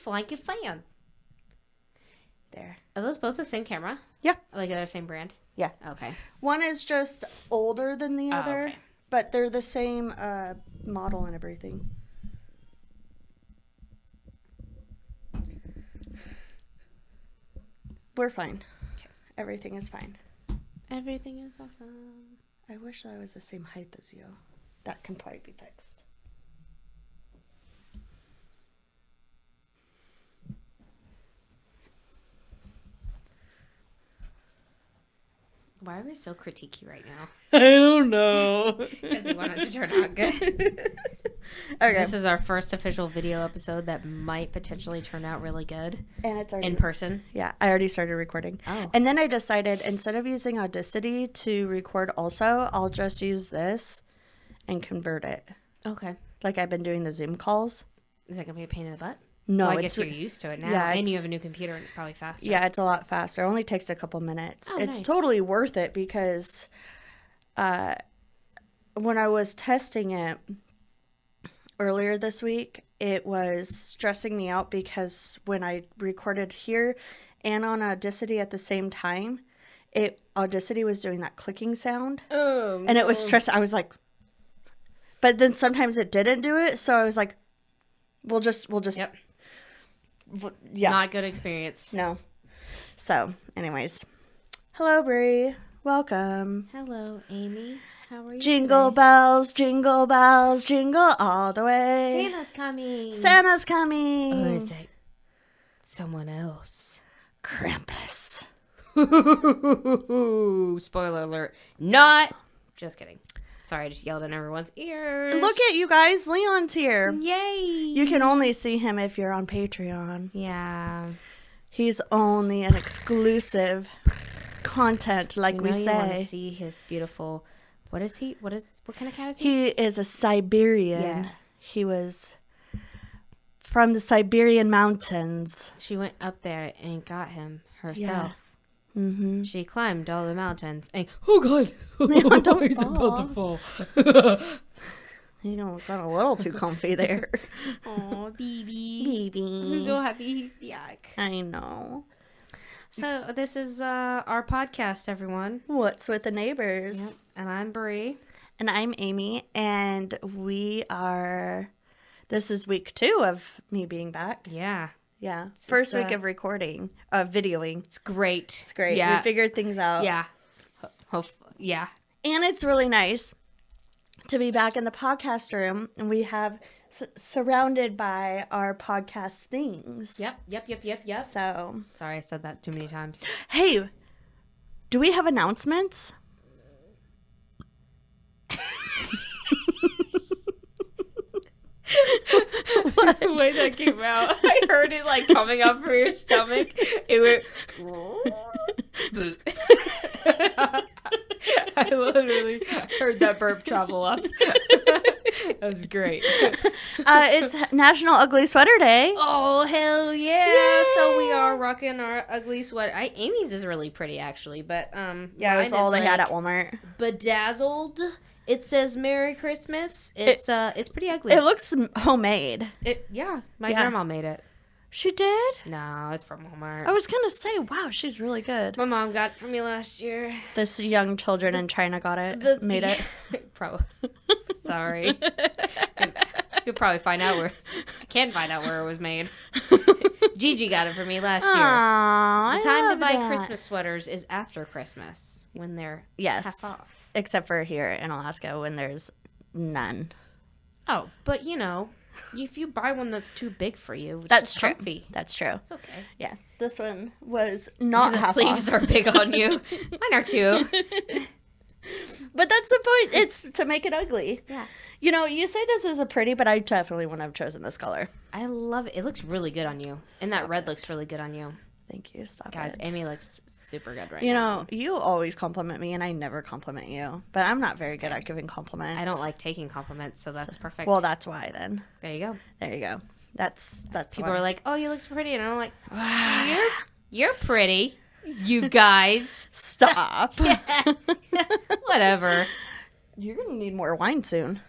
like a fan. There. Are those both the same camera? Yeah. Like they're the same brand? Yeah. Okay. One is just older than the other, okay. but they're the same model and everything. We're fine. Okay. Everything is fine. Everything is awesome. I wish that I was the same height as you. That can probably be fixed. Why are we so critiquey right now? I don't know. Because we want it to turn out good. Okay. This is our first official video episode that might potentially turn out really good. And it's already in person. Yeah, I already started recording. Oh. And then I decided instead of using Audacity to record also, I'll just use this and convert it. Okay. Like I've been doing the Zoom calls. Is that going to be a pain in the butt? No, well, I guess you're used to it now. Yeah, and you have a new computer and it's probably faster. Yeah, it's a lot faster. It only takes a couple minutes. Oh, it's nice. totally worth it because when I was testing it earlier this week, it was stressing me out because when I recorded here and on Audacity at the same time, Audacity was doing that clicking sound. Oh, and it was stressing. I was like, but then sometimes it didn't do it. So I was like, we'll just. Yep. Yeah. Not good experience. No. So, anyways. Hello, Bri. Welcome. Hello, Amy. How are you Jingle today? bells, jingle bells, jingle all the way. Santa's coming. Santa's coming. Or is it someone else? Krampus. Spoiler alert. Not. Just kidding. Sorry, I just yelled in everyone's ears. Look at you guys. Leon's here. Yay. You can only see him if you're on Patreon. Yeah. He's only an exclusive content, like You we know you want to say. see his beautiful. What is he? What kind of cat is he? He is a Siberian. Yeah. He was from the Siberian mountains. She went up there and got him herself. Yeah. Mm-hmm. She climbed all the mountains and oh god, don't he's fall. about to fall. You know, got a little too comfy there. Oh, baby. I'm Baby. so happy he's back. I know. So this is our podcast, everyone. What's with the neighbors? Yep. And I'm Bri. And I'm Amy, and this is week 2 of me being back. Yeah, Yeah. First it's, week of recording, videoing. it's great. It's great. Yeah, We figured things out. yeah, yeah. And it's really nice to be back in the podcast room, and we have surrounded by our podcast things. Yep. So, Sorry, I said that too many times. hey, do we have announcements? What? The way that came out, I heard it like coming up from your stomach. It went. I literally heard that burp travel up. That was great. It's National Ugly Sweater Day. Oh hell yeah! Yay! So we are rocking our ugly sweater. Amy's is really pretty actually, but Yeah, mine that's all is, they had like, at Walmart. bedazzled. It says Merry Christmas. It's pretty ugly. It looks homemade. My Yeah. grandma made it. She did? No, it's from Walmart. I was going to say, wow, she's really good. My mom got it for me last year. This young children in China got it, made it. Probably. Sorry. You'll probably find out where it was made. Gigi got it for me last year. Aww, The I time to love buy that. Christmas sweaters is after Christmas when they're Yes. half off. Except for here in Alaska when there's none. Oh, but if you buy one that's too big for you, it's That's just true. comfy. That's true. It's okay. Yeah. This one was not The half sleeves off. are big on you. Mine are too. But that's the point. It's to make it ugly. Yeah. You say this is a pretty, but I definitely wouldn't have chosen this color. I love it. It looks really good on you. And that Stop red it. looks really good on you. Thank you. Stop Guys, it. Amy looks super good right now. You always compliment me, and I never compliment you. But I'm not very good at giving compliments. I don't like taking compliments, so that's perfect. Well, that's why then. there you go. There you go. That's People why. are like, "Oh, you look so pretty," and I'm like, "You're pretty, you guys." Stop. Whatever. You're gonna need more wine soon.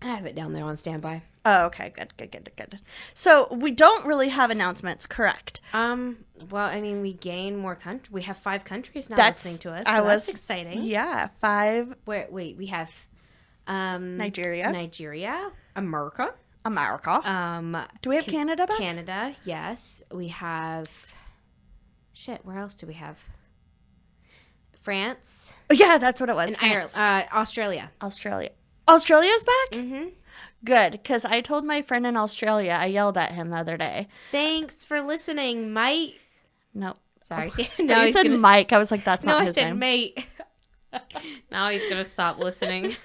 I have it down there on standby. Oh, okay. Good. So we don't really have announcements, correct? Well, I mean, we gain more country. We have 5 countries now listening to us. So that's exciting. Yeah, 5. Wait, we have Nigeria, America. Do we have Canada back? Canada, yes. We have. Shit, where else do we have? France. Yeah, that's what it was. And Ireland, Australia. Australia's back? Mm-hmm. Good, because I told my friend in Australia, I yelled at him the other day. Thanks for listening, mate. No. Sorry. No, you said Mike. I was like, that's not his name. No, I said mate. Now he's going to stop listening.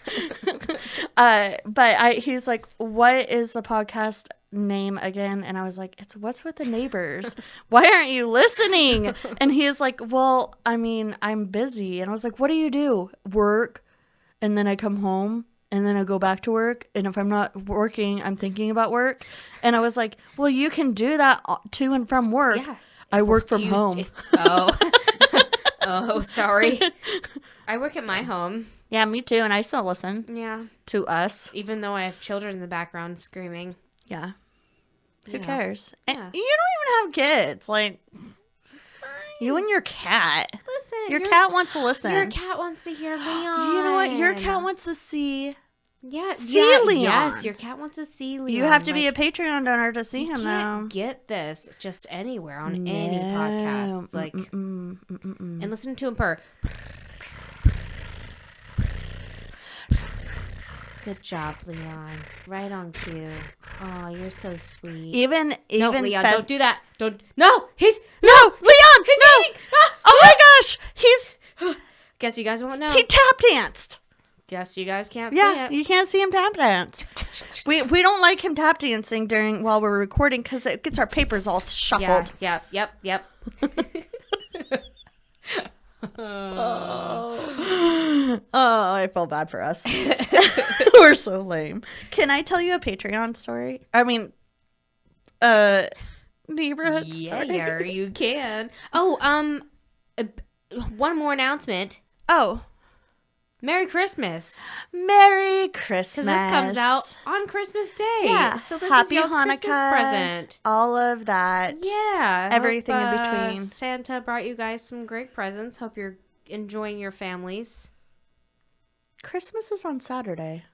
But he's like, what is the podcast name again? And I was like, it's What's with the Neighbors. Why aren't you listening? And he is like, well, I mean, I'm busy. And I was like, what do you do? Work. And then I come home. And then I go back to work. And if I'm not working, I'm thinking about work. And I was like, well, you can do that to and from work. Yeah. I work from home. Oh, sorry. I work at my home. Yeah, me too. And I still listen. Yeah. To us. Even though I have children in the background screaming. Yeah. Who cares? Yeah. And you don't even have kids. Like, it's fine. You and your cat. Listen. Your cat wants to listen. Your cat wants to hear Leon. You know what? Your cat wants to see. See Leon. Yes, your cat wants to see Leon. You have to be a Patreon donor to see him, though. You can't get this just anywhere on any podcast. Like, and listen to him purr. Good job, Leon. Right on cue. Oh, you're so sweet. Even no, Leon, Beth- don't do that. Don't. No, Leon. No. Eating. Oh my gosh, he's. Guess you guys won't know. He tap danced. Guess you guys can't see Yeah, it. you can't see him tap dance. We don't like him tap dancing while we're recording because it gets our papers all shuffled. Yeah. Yep. Oh, I feel bad for us. We're so lame. Can I tell you a Patreon story? I mean, neighborhood story. Yeah, you can. Oh, one more announcement. Oh. Merry Christmas. Merry Christmas. Because this comes out on Christmas Day. Yeah. So this Happy is y'all's Hanukkah, Christmas present. All of that. Yeah. Everything in between. Santa brought you guys some great presents. Hope you're enjoying your families. Christmas is on Saturday.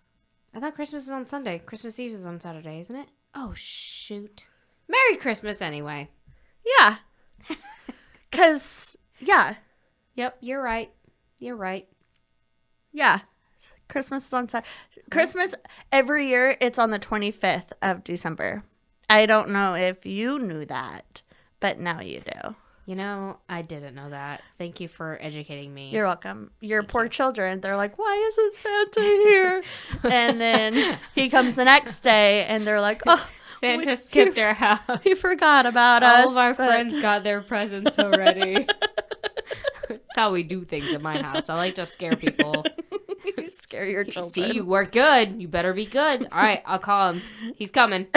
I thought Christmas is on Sunday. Christmas Eve is on Saturday, isn't it? Oh, shoot. Merry Christmas anyway. Yeah. Because, yeah. Yep, you're right. Yeah. Christmas is on Saturday. Christmas, every year, it's on the 25th of December. I don't know if you knew that, but now you do. You know, I didn't know that. Thank you for educating me. You're welcome. Your poor children, they're like, why isn't Santa here? And then he comes the next day, and they're like, oh, Santa skipped our house. He forgot about us. All of our friends got their presents already. That's how we do things at my house. I like to scare people. You scare your children. See, you work good. You better be good. All right, I'll call him. He's coming.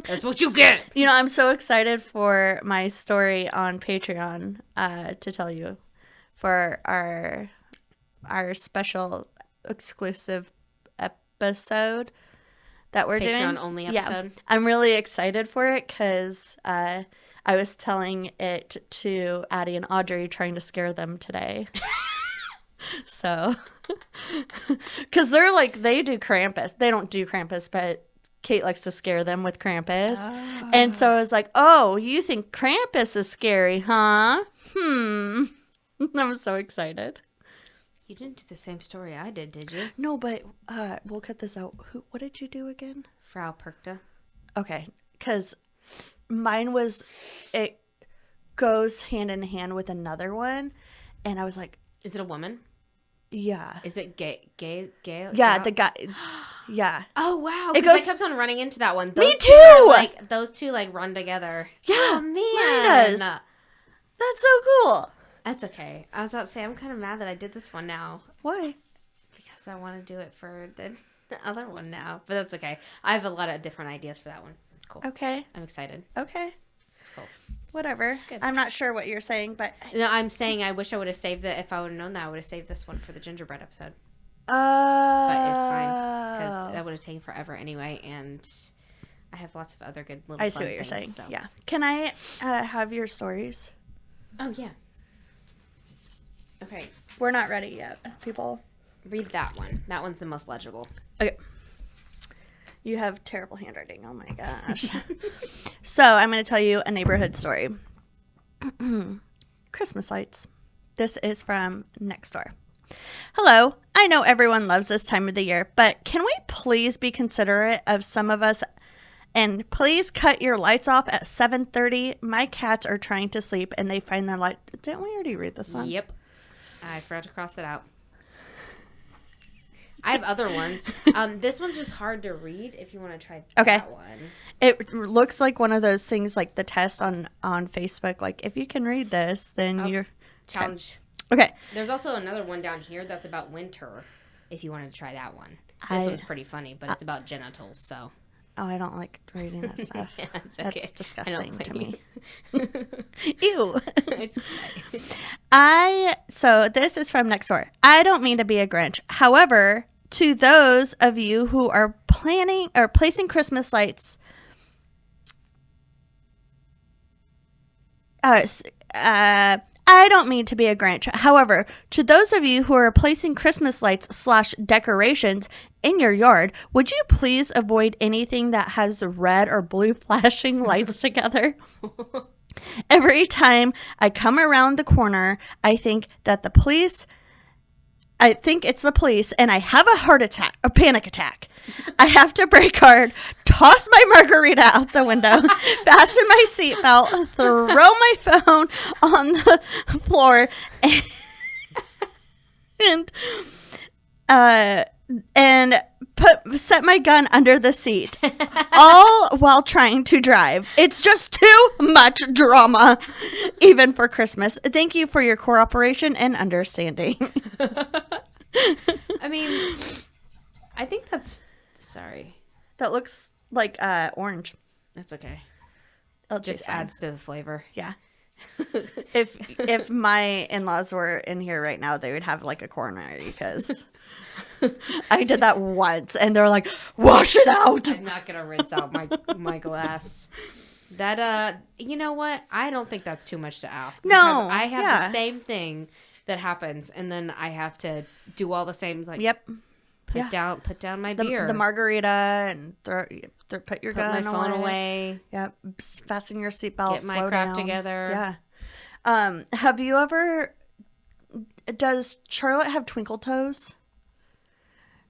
That's what you get. You know, I'm so excited for my story on Patreon to tell you for our special exclusive episode that we're doing. Patreon only episode. Yeah, I'm really excited for it because I was telling it to Addie and Audrey, trying to scare them today. So, because they're like, they do Krampus. They don't do Krampus, but Kate likes to scare them with Krampus. Oh. And so I was like, oh, you think Krampus is scary, huh? I was so excited. You didn't do the same story I did you? No, but we'll cut this out. What did you do again? Frau Perkta. Okay, because mine was, it goes hand in hand with another one. And I was like. Is it a woman? Yeah. Is it gay? Yeah, the guy. Yeah. Oh wow! It goes. I kept on running into that one. Me too. Those two run together. Yeah. Oh man. Mine does. That's so cool. That's okay. I was about to say I'm kind of mad that I did this one now. Why? Because I want to do it for the other one now. But that's okay. I have a lot of different ideas for that one. It's cool. Okay. I'm excited. Okay. It's cool. Whatever. It's good. I'm not sure what you're saying, but no, I'm saying I wish I would have saved it. If I would have known that, I would have saved this one for the gingerbread episode. But it's fine because that would have taken forever anyway, and I have lots of other good little. I see what you're saying. So. Yeah. Can I have your stories? Oh yeah. Okay. We're not ready yet, people. Read that one. That one's the most legible. Okay. You have terrible handwriting. Oh my gosh. So I'm going to tell you a neighborhood story. Christmas lights. This is from next door. Hello. I know everyone loves this time of the year, but can we please be considerate of some of us and please cut your lights off at 7:30? My cats are trying to sleep and they find the light. Didn't we already read this one? Yep. I forgot to cross it out. I have other ones. This one's just hard to read if you want to try that one. It looks like one of those things like the test on Facebook. Like, if you can read this, then you're... Challenge. Okay. There's also another one down here that's about winter, if you wanted to try that one. This one's pretty funny, but it's about genitals, so... Oh, I don't like reading that stuff. Yeah, okay. That's disgusting to me. Ew. It's So this is from next door. I don't mean to be a Grinch. However, to those of you who are planning or placing Christmas lights, I don't mean to be a Grinch. However, to those of you who are placing Christmas lights / decorations in your yard, would you please avoid anything that has red or blue flashing lights together? Every time I come around the corner, I think it's the police, and I have a panic attack. I have to brake hard, toss my margarita out the window, fasten my seatbelt, throw my phone on the floor, and set my gun under the seat, all while trying to drive. It's just too much drama, even for Christmas. Thank you for your cooperation and understanding. I mean, I think that's... Sorry. That looks like orange. That's okay. It just adds to the flavor. Yeah. If my in-laws were in here right now, they would have like a coronary because I did that once and they're like, wash it out. I'm not going to rinse out my glass. That, you know what? I don't think that's too much to ask. No. Because I have the same thing that happens and then I have to do all the same, like, yep. Put down my beer. The margarita and put your gun away. Put my phone away. Yep. Fasten your seatbelt. Get my crap together. Yeah. Have you ever... Does Charlotte have twinkle toes?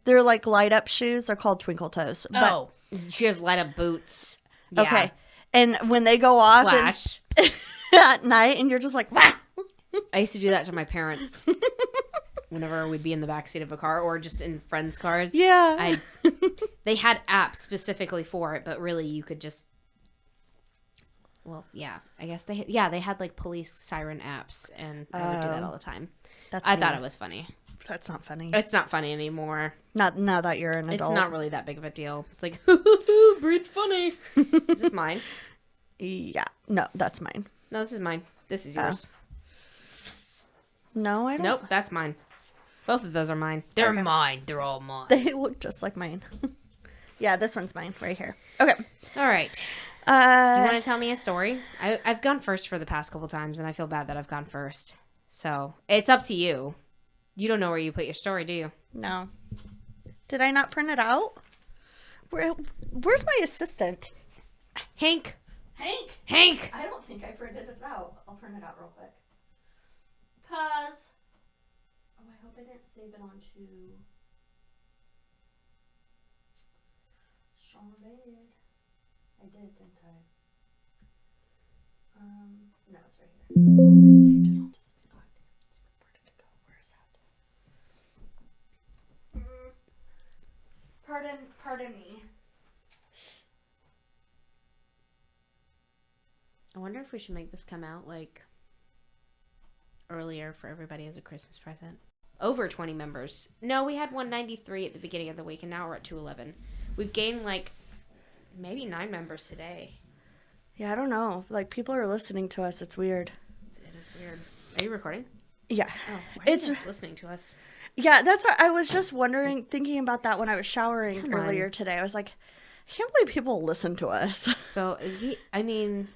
They're like light up shoes. They're called twinkle toes. Oh. She has light up boots. Yeah. Okay. And when they go off Flash. at night and you're just like... Wah! I used to do that to my parents. Whenever we'd be in the backseat of a car or just in friends' cars. Yeah. They had apps specifically for it, but really you could just... Well, yeah. I guess they had like police siren apps, and I would do that all the time. I thought it was funny. That's not funny. It's not funny anymore. Not now that you're an adult. It's not really that big of a deal. It's like, breathe funny. Is this mine? Yeah. No, that's mine. No, this is mine. This is yours. No, I don't. Nope, that's mine. Both of those are mine. They're mine. They're all mine. They look just like mine. Yeah, this one's mine right here. Okay. All right. Do you want to tell me a story? I've gone first for the past couple times, and I feel bad that I've gone first. So it's up to you. You don't know where you put your story, do you? No. Did I not print it out? Where's my assistant? Hank. I don't think I printed it out. I'll print it out real quick. Pause. Oh, I hope I didn't save it onto Sean Bed. I did, didn't I? No, it's right here. I saved it onto the where did it go? Where is that? Pardon me. I wonder if we should make this come out like earlier for everybody as a Christmas present. Over 20 members. No, we had 193 at the beginning of the week, and now we're at 211. We've gained like maybe 9 members today. Yeah, I don't know. Like, people are listening to us. It's weird. It is weird. Are you recording? Yeah. Oh, why are you guys listening to us? Yeah, that's what I was just wondering, thinking about that when I was showering earlier today. I was like, I can't believe people listen to us. So, I mean,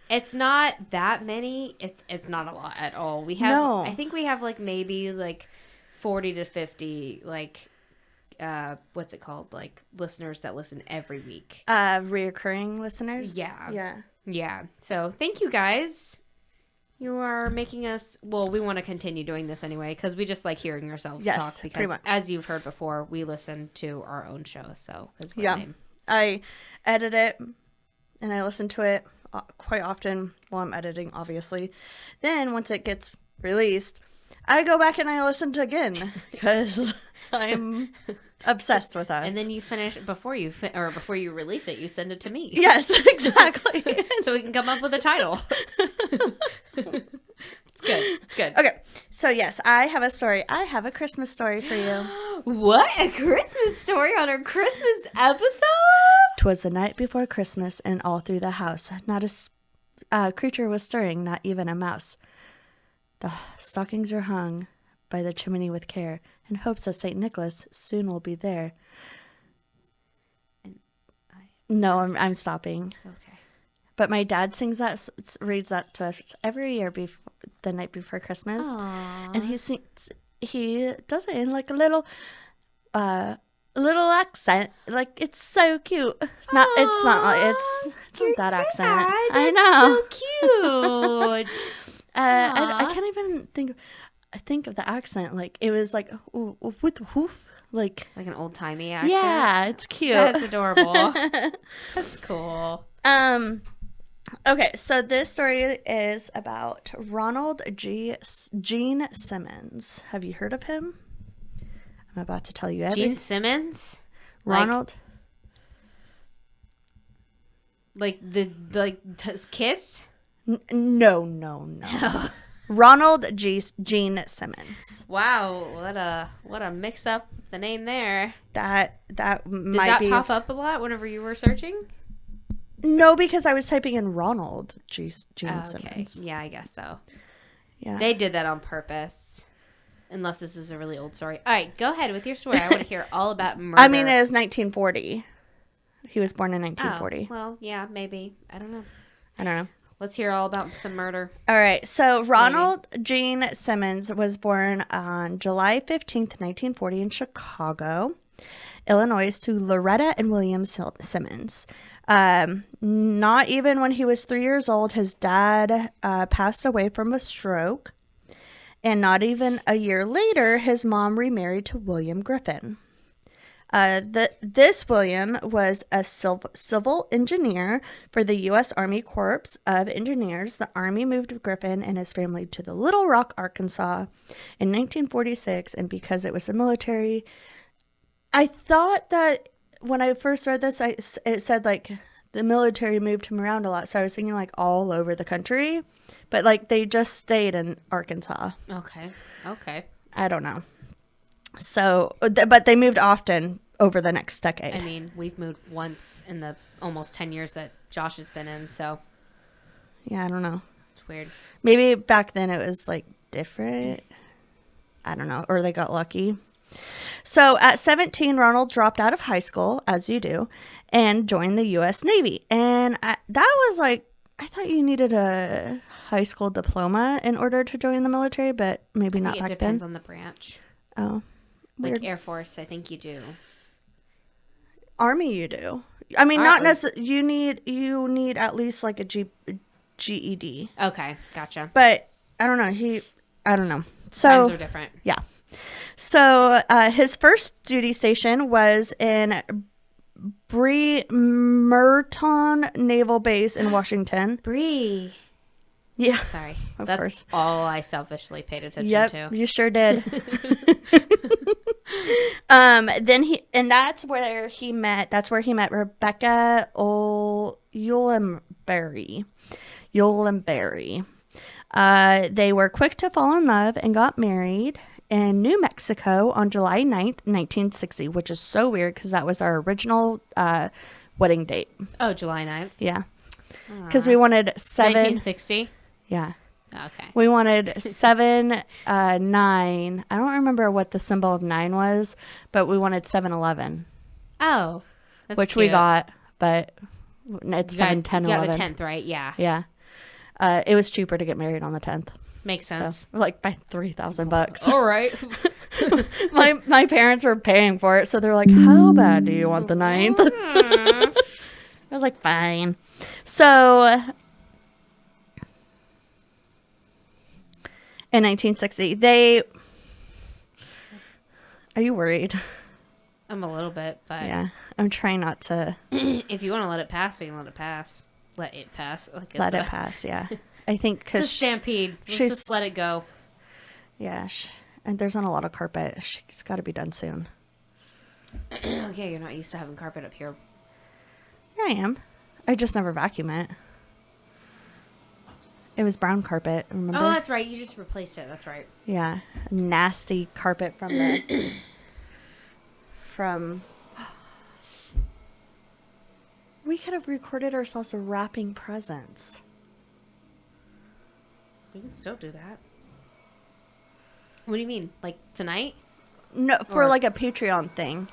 it's not that many. It's not a lot at all. We have, I think we have like maybe like 40 to 50 like what's it called? Like listeners that listen every week. Reoccurring listeners? Yeah. So, thank you guys. You are making us, well, we want to continue doing this anyway because we just like hearing ourselves talk because as you've heard before, we listen to our own show. So, I edit it and I listen to it quite often while I'm editing, obviously. Then once it gets released, I go back and I listen to again because I'm obsessed with us. And then you finish before you release it, you send it to me. Yes, exactly. So we can come up with a title. It's good. Okay, so yes, I have a story. I have a Christmas story for you. What? A Christmas story on our Christmas episode? 'Twas the night before Christmas, and all through the house, not a creature was stirring, not even a mouse. The stockings were hung by the chimney with care, in hopes that St. Nicholas soon will be there. No, I'm stopping. Okay. But my dad reads that to us every year the night before Christmas. Aww. And he does it in like a little accent. Like, it's so cute. It's not that accent. I know. So cute. I can't even think of the accent. Like, it was like with the hoof, like an old timey accent. Yeah, it's cute. That's adorable. That's cool. Okay, so this story is about Ronald Gene Simmons. Have you heard of him? I'm about to tell you everything. Gene Simmons? Ronald? Kiss? No. Ronald Gene Simmons. Wow, what a mix up the name there. That might Did that pop up a lot whenever you were searching? No, because I was typing in Ronald Gene Simmons. Yeah, I guess so. Yeah. They did that on purpose. Unless this is a really old story. All right, go ahead with your story. I want to hear all about murder. I mean, it is 1940. He was born in 1940. Oh, well, yeah, maybe. I don't know. Let's hear all about some murder. All right. So Ronald Gene Simmons was born on July 15th, 1940 in Chicago, Illinois, to Loretta and William Simmons. Not even when he was 3 years old, his dad passed away from a stroke. And not even a year later, his mom remarried to William Griffin. This William was a civil engineer for the U.S. Army Corps of Engineers. The Army moved Griffin and his family to the Little Rock, Arkansas in 1946. And because it was the military, I thought that when I first read this, it said like the military moved him around a lot. So I was thinking like all over the country. But like they just stayed in Arkansas. Okay. I don't know. So, but they moved often over the next decade. I mean, we've moved once in the almost 10 years that Josh has been in, so. Yeah, I don't know. It's weird. Maybe back then it was like different. I don't know. Or they got lucky. So at 17, Ronald dropped out of high school, as you do, and joined the U.S. Navy. And that was like, I thought you needed a high school diploma in order to join the military, but maybe not back then. It depends on the branch. Oh. Weird. Like Air Force, I think you do. Army, you do. I mean, not necessarily. You need at least like a GED. Okay, gotcha. But I don't know. I don't know. So times are different. Yeah. So his first duty station was in Merton Naval Base in Washington. Bri. Yeah. Sorry. Of That's course. all I selfishly paid attention to. Yep, you sure did. That's where he met Rebecca Eulenberry. They were quick to fall in love and got married in New Mexico on July 9th, 1960, which is so weird because that was our original wedding date. Oh, July 9th? Yeah. Because we wanted 1960? Yeah. Okay. We wanted 7, 9. I don't remember what the symbol of 9 was, but we wanted 7-11. Oh. Which cute. we got, but it's 7, 10, 11. You got the 10th, right? Yeah. Yeah. It was cheaper to get married on the 10th. Makes sense. So, like by $3,000. All right. my parents were paying for it, so they're like, "How bad do you want the 9th?" I was like, "Fine." So, in 1960, Are you worried? I'm a little bit, but yeah, I'm trying not to. If you want to let it pass, we can let it pass. Let it pass. Like let it pass. Yeah, I think because it's a stampede. Let's just let it go. Yeah, and there's not a lot of carpet. It's got to be done soon. Okay, you're not used to having carpet up here. Yeah, I am. I just never vacuum it. It was brown carpet, remember? Oh, that's right. You just replaced it. That's right. Yeah, nasty carpet from the We could have recorded ourselves wrapping presents. We can still do that. What do you mean? Like tonight? No, for like a Patreon thing.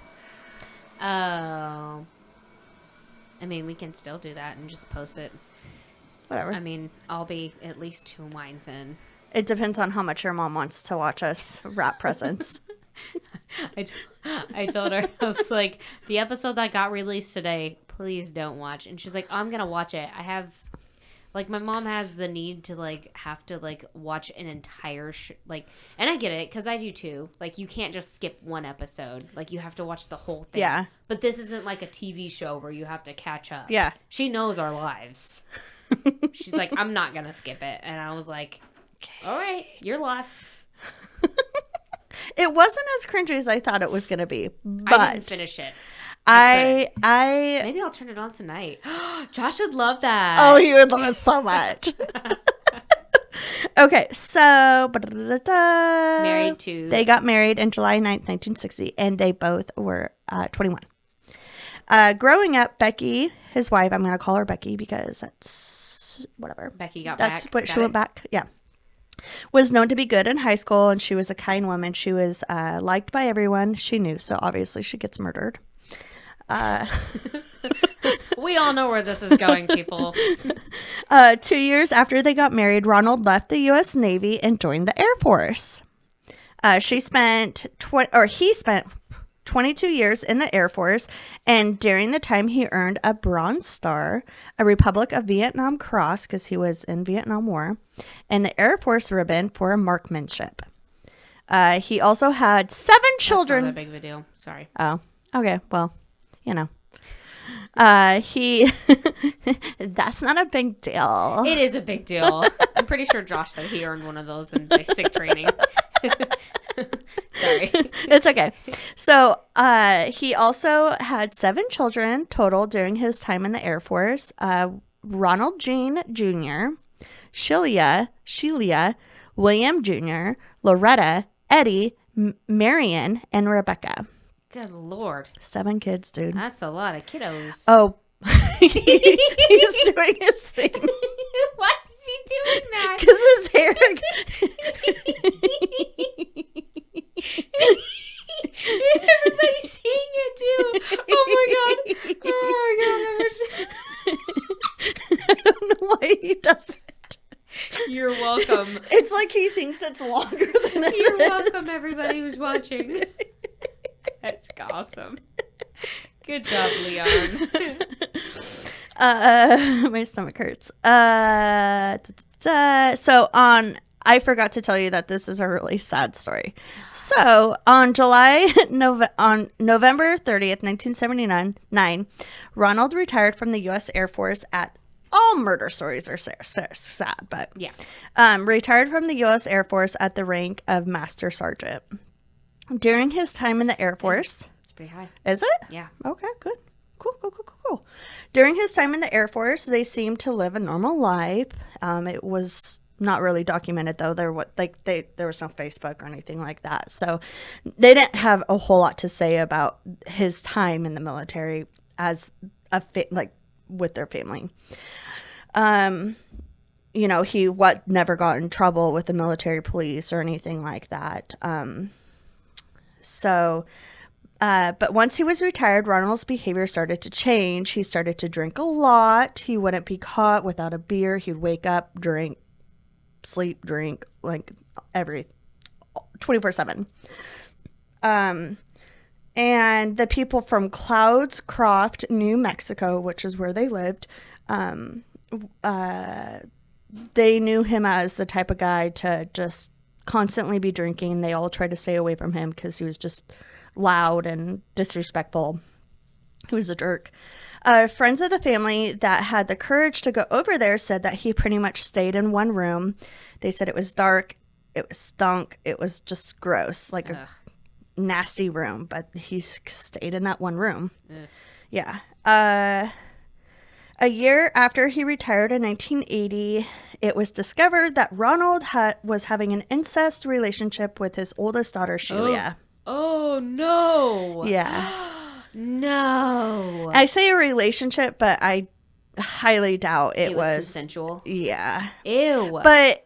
Oh. I mean, we can still do that and just post it. Whatever. I mean, I'll be at least 2 wines in. It depends on how much your mom wants to watch us wrap presents. I told her, I was like, the episode that got released today, please don't watch. And she's like, oh, I'm going to watch it. I have, like, my mom has the need to, like, have to, like, watch an entire, and I get it, because I do too. Like, you can't just skip one episode. Like, you have to watch the whole thing. Yeah. But this isn't like a TV show where you have to catch up. Yeah. She knows our lives. She's like, I'm not going to skip it. And I was like, all right, your loss. It wasn't as cringy as I thought it was going to be. But I didn't finish it. I Maybe I'll turn it on tonight. Josh would love that. Oh, he would love it so much. Okay, so married to. They got married on July 9th, 1960, and they both were 21. Growing up, Becky, his wife, I'm going to call her Becky because that's whatever. Becky got back. That's what she went back. Yeah. Was known to be good in high school, and she was a kind woman. She was liked by everyone she knew, so obviously she gets murdered. We all know where this is going, people. 2 years after they got married, Ronald left the U.S. Navy and joined the Air Force. He spent 22 years in the Air Force, and during the time he earned a Bronze Star, a Republic of Vietnam Cross, because he was in Vietnam War, and the Air Force ribbon for marksmanship. He also had 7 children. That's not that big of a deal. Sorry. Oh, okay. Well, you know. That's not a big deal. It is a big deal. I'm pretty sure Josh said he earned one of those in basic training. Sorry. It's okay. So he also had 7 children total during his time in the Air Force. Ronald Jean Jr., Shelia, William Jr., Loretta, Eddie, Marion, and Rebecca. Good Lord. 7 kids, dude. That's a lot of kiddos. Oh. He's doing his thing. Why is he doing that? Because his hair... Everybody's seeing it too. Oh my god. I don't know why he does it. You're welcome. It's like he thinks it's longer than it You're is. welcome, everybody who's watching. That's awesome. Good job, Leon. My stomach hurts. So I forgot to tell you that this is a really sad story. So on November 30th, 1979, Ronald retired from the U.S. Air Force at all murder stories are sad, but yeah, retired from the U.S. Air Force at the rank of Master Sergeant. During his time in the Air Force, it's pretty high. Is it? Yeah. Okay, good. Cool. During his time in the Air Force, they seemed to live a normal life. It was not really documented though. There was no Facebook or anything like that, so they didn't have a whole lot to say about his time in the military as with their family. he never got in trouble with the military police or anything like that. But once he was retired, Ronald's behavior started to change. He started to drink a lot. He wouldn't be caught without a beer. He'd wake up, drink, sleep, drink, like 24/7. And the people from Clouds Croft, New Mexico, which is where they lived, they knew him as the type of guy to just constantly be drinking. They all tried to stay away from him because he was just loud and disrespectful. He was a jerk. Friends of the family that had the courage to go over there said that he pretty much stayed in one room. They said it was dark, it was stunk, it was just gross, like a nasty room, but he stayed in that one room. Ugh. Yeah. A year after he retired in 1980, it was discovered that Ronald was having an incest relationship with his oldest daughter, Sheila. Oh no. Yeah. No. I say a relationship, but I highly doubt it was consensual. Yeah. Ew. But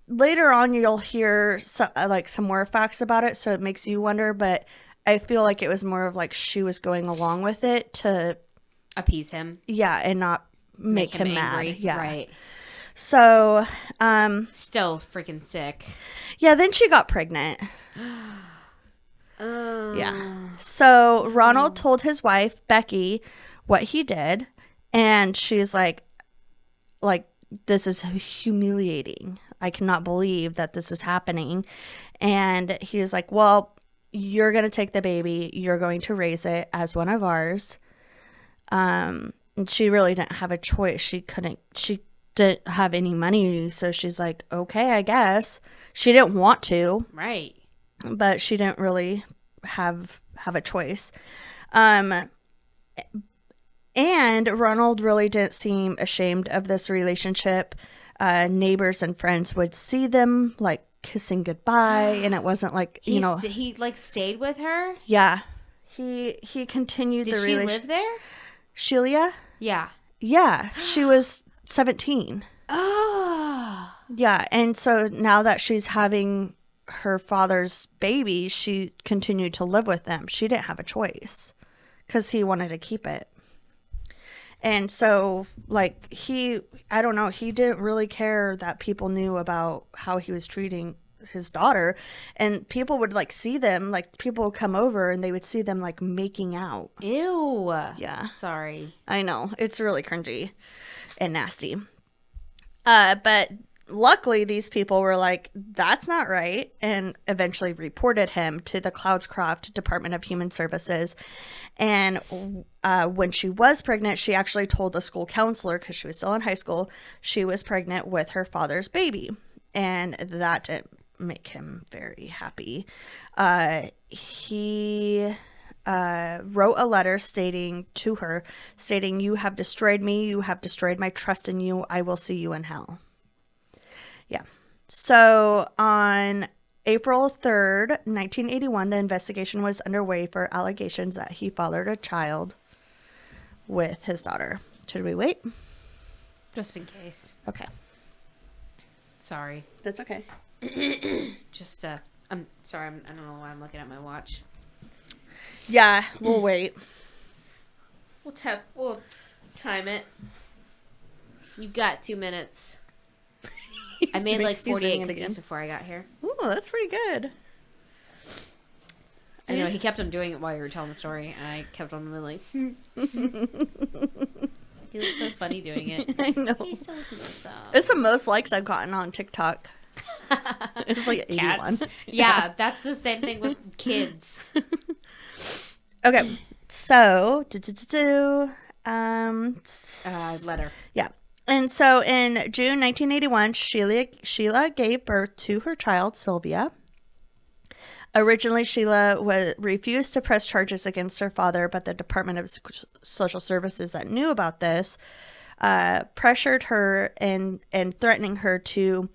later on, you'll hear some more facts about it, so it makes you wonder. But I feel like it was more of like she was going along with it to appease him. Yeah, and not make him angry. Mad. Yeah. Right. So, still freaking sick. Yeah, then she got pregnant. Yeah. So Ronald told his wife, Becky, what he did, and she's like, this is humiliating. I cannot believe that this is happening. And he's like, well, you're going to take the baby. You're going to raise it as one of ours. And she really didn't have a choice. She didn't have any money. So she's like, okay, I guess. She didn't want to. Right. But she didn't really have a choice. And Ronald really didn't seem ashamed of this relationship. Neighbors and friends would see them like kissing goodbye, and it wasn't like he like stayed with her. Yeah, he continued the relationship. Did she live there? Sheila? Yeah, she was 17. Oh. Yeah, and so now that she's having her father's baby, she continued to live with them. She didn't have a choice because he wanted to keep it. And so, like, I don't know, he didn't really care that people knew about how he was treating his daughter. And people would, like, see them, like, people would come over and they would see them, like, making out. Ew. Yeah. Sorry. I know. It's really cringy and nasty. But luckily, these people were like, that's not right, and eventually reported him to the Cloudscroft Department of Human Services. And when she was pregnant, she actually told the school counselor, because she was still in high school, she was pregnant with her father's baby. And that didn't make him very happy. He wrote a letter stating, you have destroyed me, you have destroyed my trust in you, I will see you in hell. Yeah. So on April 3rd, 1981, the investigation was underway for allegations that he fathered a child with his daughter. Should we wait? Just in case. Okay. Sorry. That's okay. Just, I'm sorry, I don't know why I'm looking at my watch. Yeah, we'll wait. We'll time it. You've got 2 minutes. I made like 48 cookies before I got here. Ooh, that's pretty good. I know, he kept on doing it while you were telling the story, and I kept on really like, he looks so funny doing it. I know. He's so handsome. It's the most likes I've gotten on TikTok. It's like 81. Yeah, that's the same thing with kids. Okay, so letter. Yeah. And so in June 1981, Sheila gave birth to her child, Sylvia. Originally, Sheila refused to press charges against her father, but the Department of Social Services that knew about this pressured her and threatening her to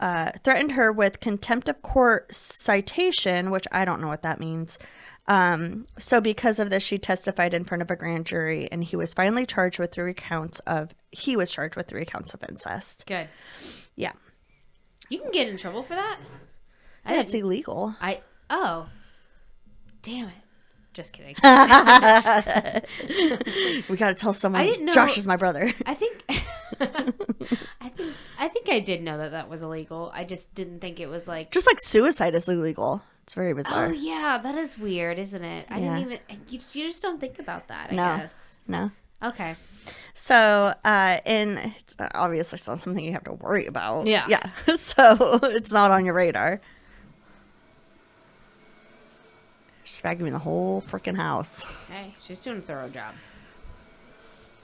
threatened her with contempt of court citation, which I don't know what that means. So because of this, she testified in front of a grand jury, and he was finally charged with 3 counts of incest. Good. Yeah. You can get in trouble for that? Yeah, it's illegal. Oh. Damn it. Just kidding. We got to tell someone. I didn't know, Josh is my brother. I think I did know that was illegal. I just didn't think it was like... Just like suicide is illegal. It's very bizarre. Oh, yeah. That is weird, isn't it? I didn't even... You just don't think about that, I guess. No. Okay. So, and it's obviously not something you have to worry about. Yeah. Yeah. So, it's not on your radar. She's vacuuming the whole freaking house. Hey, she's doing a thorough job.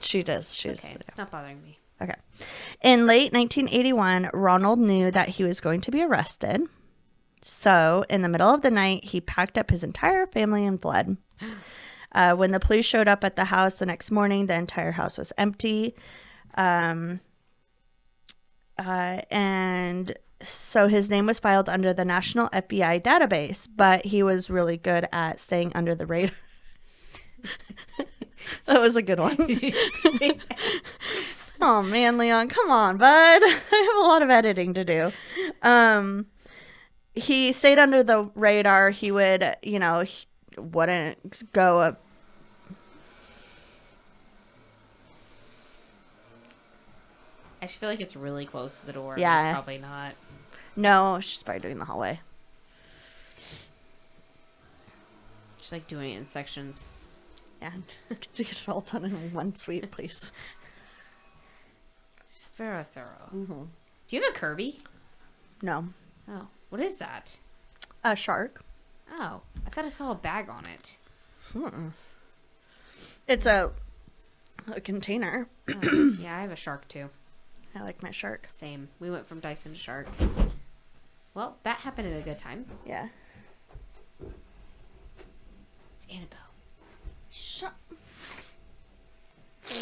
She does. It's okay. It's not bothering me. Okay. In late 1981, Ronald knew that he was going to be arrested. So, in the middle of the night, he packed up his entire family and fled. When the police showed up at the house the next morning, the entire house was empty. And so his name was filed under the National FBI database, but he was really good at staying under the radar. That was a good one. Oh, man, Leon, come on, bud. I have a lot of editing to do. He stayed under the radar. He would, he wouldn't go up. I just feel like it's really close to the door. Yeah. It's probably not. No, she's probably doing the hallway. She's like doing it in sections. Yeah, just to get it all done in one sweep, please. She's very thorough. Mm-hmm. Do you have a Kirby? No. Oh, what is that? A shark. Oh, I thought I saw a bag on it. It's a container. Yeah, I have a shark too. I like my shark. Same. We went from Dyson to shark. Well, that happened at a good time. Yeah. It's Annabelle. Shut.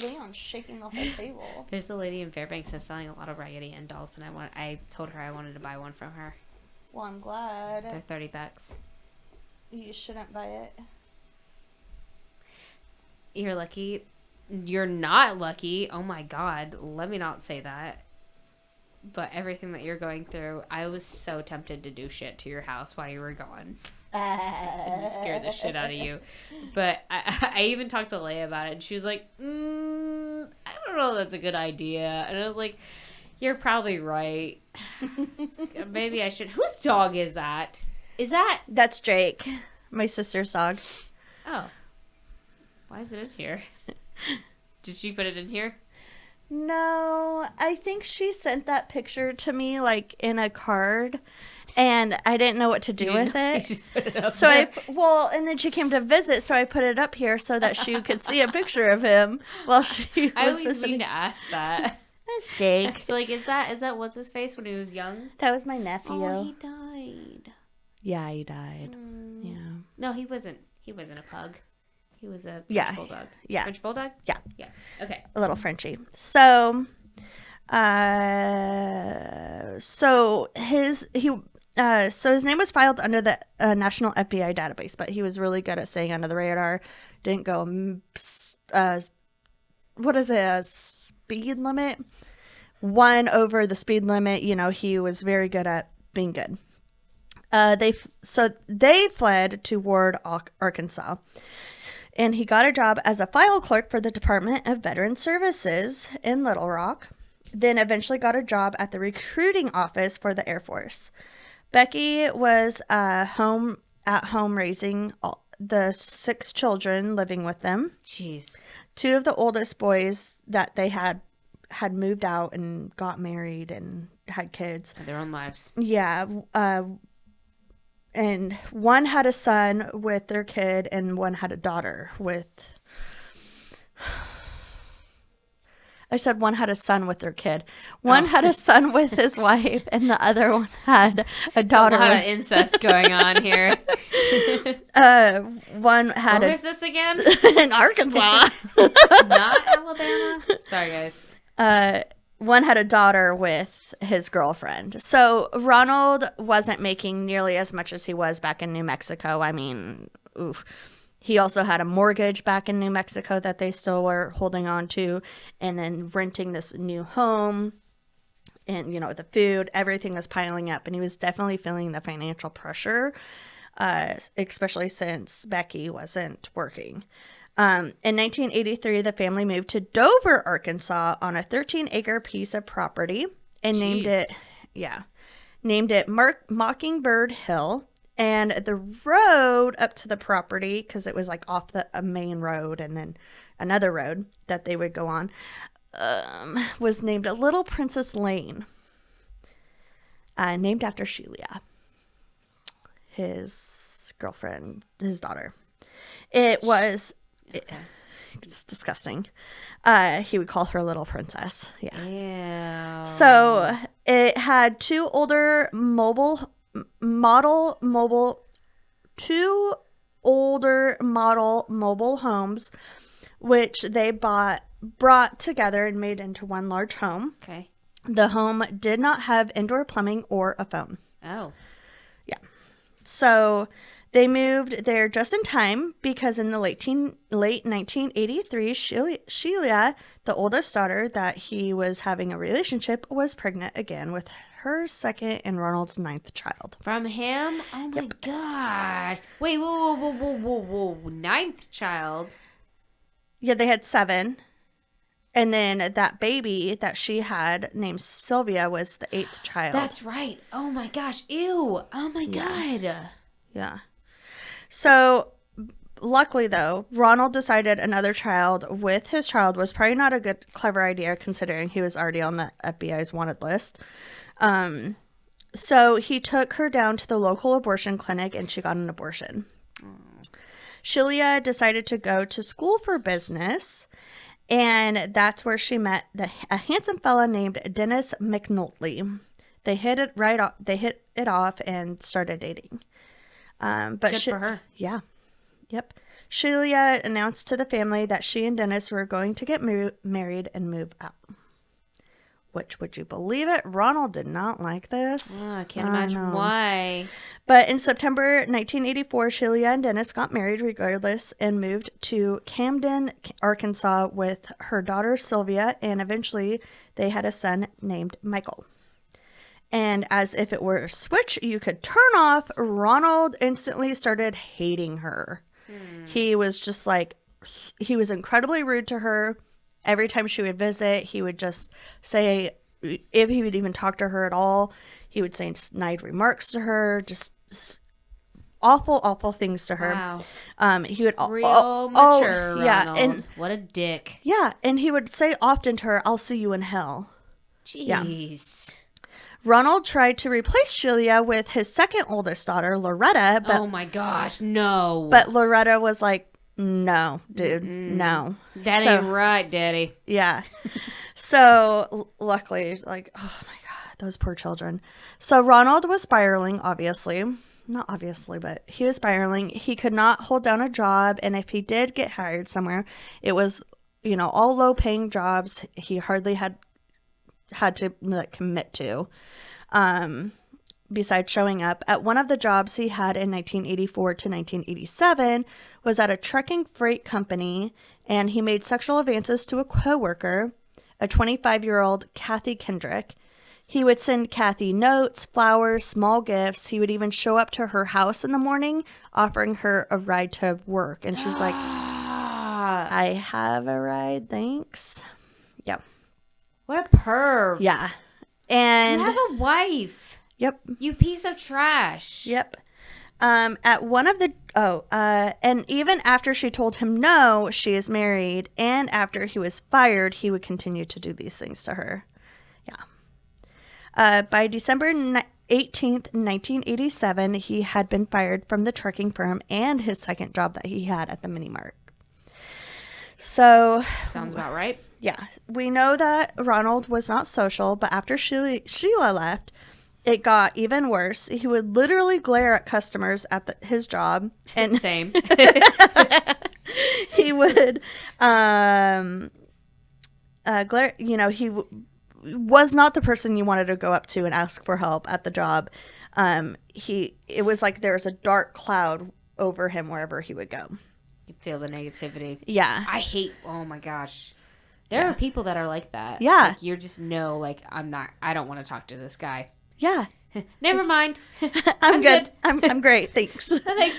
Leon's shaking the whole table. There's a lady in Fairbanks that's selling a lot of Raggedy Ann dolls, and I told her I wanted to buy one from her. Well, I'm glad. They're $30. You shouldn't buy it. You're lucky. You're not lucky. Oh my God. Let me not say that. But everything that you're going through, I was so tempted to do shit to your house while you were gone. And scare the shit out of you. But I even talked to Leia about it, and she was like, I don't know if that's a good idea. And I was like, you're probably right. Maybe I should. Whose dog is that? That's Jake, my sister's dog. Oh. Why is it in here? Did she put it in here? No, I think she sent that picture to me like in a card, and I didn't know what to do with it. Just put it up So there. and then she came to visit, so I put it up here so that she could see a picture of him while she was I always visiting. mean to ask that. That's Jake. So like, is that what's his face when he was young? That was my nephew. Oh, he died. Yeah, he died. Yeah. No, he wasn't. He wasn't a pug. He was a French bulldog. Yeah. French bulldog? Yeah. Yeah. Okay. A little Frenchie. So, his name was filed under the National FBI database, but he was really good at staying under the radar. Didn't go, a speed limit? 1 over the speed limit. He was very good at being good. They fled to Ward, Arkansas. And he got a job as a file clerk for the Department of Veteran Services in Little Rock. Then eventually got a job at the recruiting office for the Air Force. Becky was at home raising the 6 children living with them. Jeez. 2 of the oldest boys that they had moved out and got married and had kids. Had their own lives. Yeah. And one had a son with their kid, and one had a daughter with... I said one had a son with their kid. One had a son with his wife, and the other one had a daughter. There's a lot of incest going on here. One had Where is this again? in Arkansas. Not Alabama? Sorry, guys. one had a daughter with his girlfriend. So Ronald wasn't making nearly as much as he was back in New Mexico. I mean, oof. He also had a mortgage back in New Mexico that they still were holding on to, and then renting this new home, and, you know, the food, everything was piling up, and he was definitely feeling the financial pressure, especially since Becky wasn't working. In 1983, the family moved to Dover, Arkansas on a 13-acre piece of property and named it Mockingbird Hill. And the road up to the property, because it was like off a main road and then another road that they would go on, was named Little Princess Lane, named after Sheila, his girlfriend, his daughter. It was... Okay. It's disgusting. He would call her Little Princess. Yeah. Ew. So it had two older model mobile homes, which they brought together and made into one large home. Okay. The home did not have indoor plumbing or a phone. Oh. Yeah. So they moved there just in time because in the late 1983, Sheila, the oldest daughter that he was having a relationship, was pregnant again with her second and Ronald's 9th child. From him? Oh my gosh. Wait, whoa. 9th child? Yeah, they had 7. And then that baby that she had named Sylvia was the 8th child. That's right. Oh my gosh. Ew. Oh my God. Yeah. So, luckily, though, Ronald decided another child with his child was probably not a clever idea, considering he was already on the FBI's wanted list. So, he took her down to the local abortion clinic, and she got an abortion. Sheila decided to go to school for business, and that's where she met a handsome fella named Dennis McNulty. They hit it off and started dating. But good for her. Yeah. Yep. Sheila announced to the family that she and Dennis were going to get married and move out. Which, would you believe it? Ronald did not like this. Oh, I can't imagine why. But in September 1984, Sheila and Dennis got married regardless and moved to Camden, Arkansas with her daughter Sylvia, and eventually they had a son named Michael. And as if it were a switch you could turn off, Ronald instantly started hating her. He was just like, he was incredibly rude to her. Every time she would visit, he would just say, if he would even talk to her at all, he would say snide remarks to her, just awful things to her. Wow. He would real mature Ronald. Yeah, and what a dick. Yeah, and he would say often to her, "I'll see you in hell." Jeez. Yeah. Ronald tried to replace Sheila with his second oldest daughter, Loretta. But, oh my gosh, no. But Loretta was like, no, dude, no. That ain't right, Daddy. Yeah. So luckily, he's like, oh my God, those poor children. So Ronald was spiraling, obviously. Not obviously, but he was spiraling. He could not hold down a job. And if he did get hired somewhere, it was, all low paying jobs. He hardly had to commit to. Besides showing up at one of the jobs he had in 1984 to 1987 was at a trucking freight company, and he made sexual advances to a coworker, a 25-year-old Kathy Kendrick. He would send Kathy notes, flowers, small gifts. He would even show up to her house in the morning, offering her a ride to work. And she's like, I have a ride, thanks. Yeah. What a perv. Yeah. And you have a wife. Yep. You piece of trash. Yep. At one of the and even after she told him no, she is married, and after he was fired, he would continue to do these things to her. Yeah. By December 18th, 1987, he had been fired from the trucking firm and his second job that he had at the mini mart. So sounds about right. Yeah. We know that Ronald was not social, but after Sheila left, it got even worse. He would literally glare at customers at his job. And same. He would glare, he was not the person you wanted to go up to and ask for help at the job. It was like there was a dark cloud over him wherever he would go. You feel the negativity. Yeah. Oh my gosh. There are people that are like that. Yeah. Like, you just know, like, I don't want to talk to this guy. Yeah. Never mind. I'm good. I'm great. Thanks. Thanks.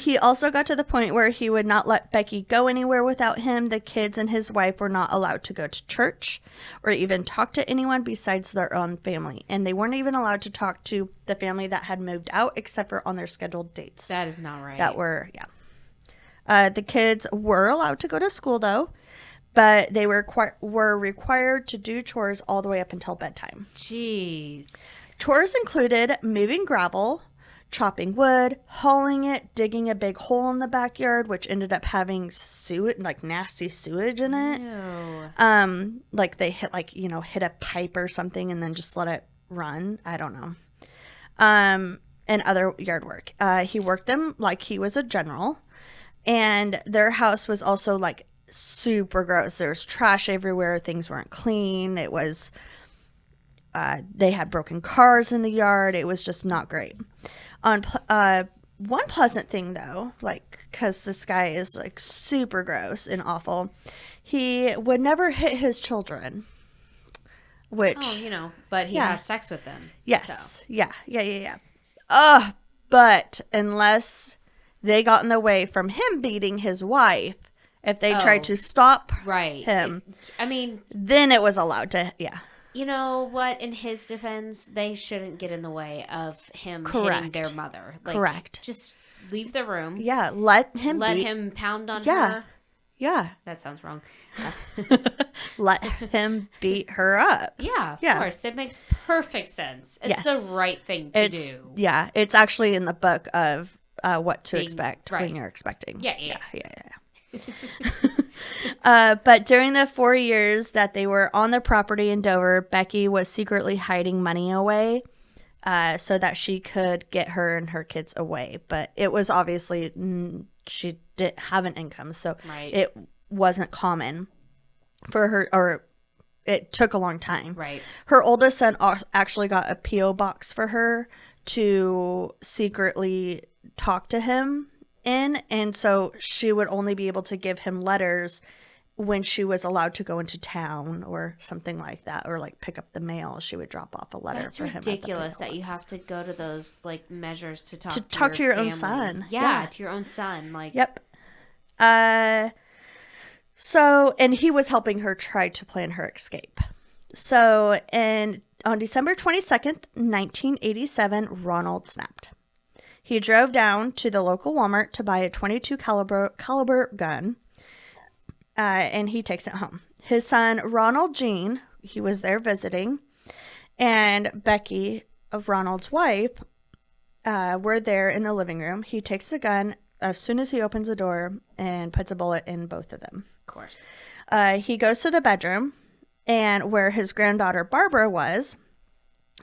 He also got to the point where he would not let Becky go anywhere without him. The kids and his wife were not allowed to go to church or even talk to anyone besides their own family. And they weren't even allowed to talk to the family that had moved out except for on their scheduled dates. That is not right. The kids were allowed to go to school, though. But they were required to do chores all the way up until bedtime. Jeez. Chores included moving gravel, chopping wood, hauling it, digging a big hole in the backyard, which ended up having nasty sewage in it. Ew. Like they hit a pipe or something and then just let it run. I don't know. And other yard work. He worked them like he was a general. And their house was also like super gross. There's trash everywhere. Things weren't clean. It was they had broken cars in the yard. It was just not great. One pleasant thing though, like, because this guy is like super gross and awful, he would never hit his children, which but he has sex with them. Yes. So. Yeah. But unless they got in the way from him beating his wife, if they tried to stop him, then it was allowed to, You know what? In his defense, they shouldn't get in the way of him hitting their mother. Like, correct. Just leave the room. Yeah, let him pound on her. Yeah. That sounds wrong. Let him beat her up. Yeah, of course. It makes perfect sense. It's the right thing to do. Yeah, it's actually in the book of what to expect when you're expecting. Yeah. But during the 4 years that they were on the property in Dover, Becky was secretly hiding money away so that she could get her and her kids away. But it was obviously she didn't have an income, so it wasn't common for her, or it took a long time. Right. Her oldest son actually got a P.O. box for her to secretly talk to him in, and so she would only be able to give him letters when she was allowed to go into town or something like that, or like pick up the mail. She would drop off a letter for him. That's ridiculous that you have to go to those like measures to talk to your family. own son. Yeah, to your own son. Like, yep. So, and he was helping her try to plan her escape. So, on December 22nd, 1987, Ronald snapped. He drove down to the local Walmart to buy a .22 caliber gun, and he takes it home. His son, Ronald Jean, he was there visiting, and Becky, Ronald's wife, were there in the living room. He takes the gun as soon as he opens the door and puts a bullet in both of them. Of course. He goes to the bedroom and where his granddaughter Barbara was,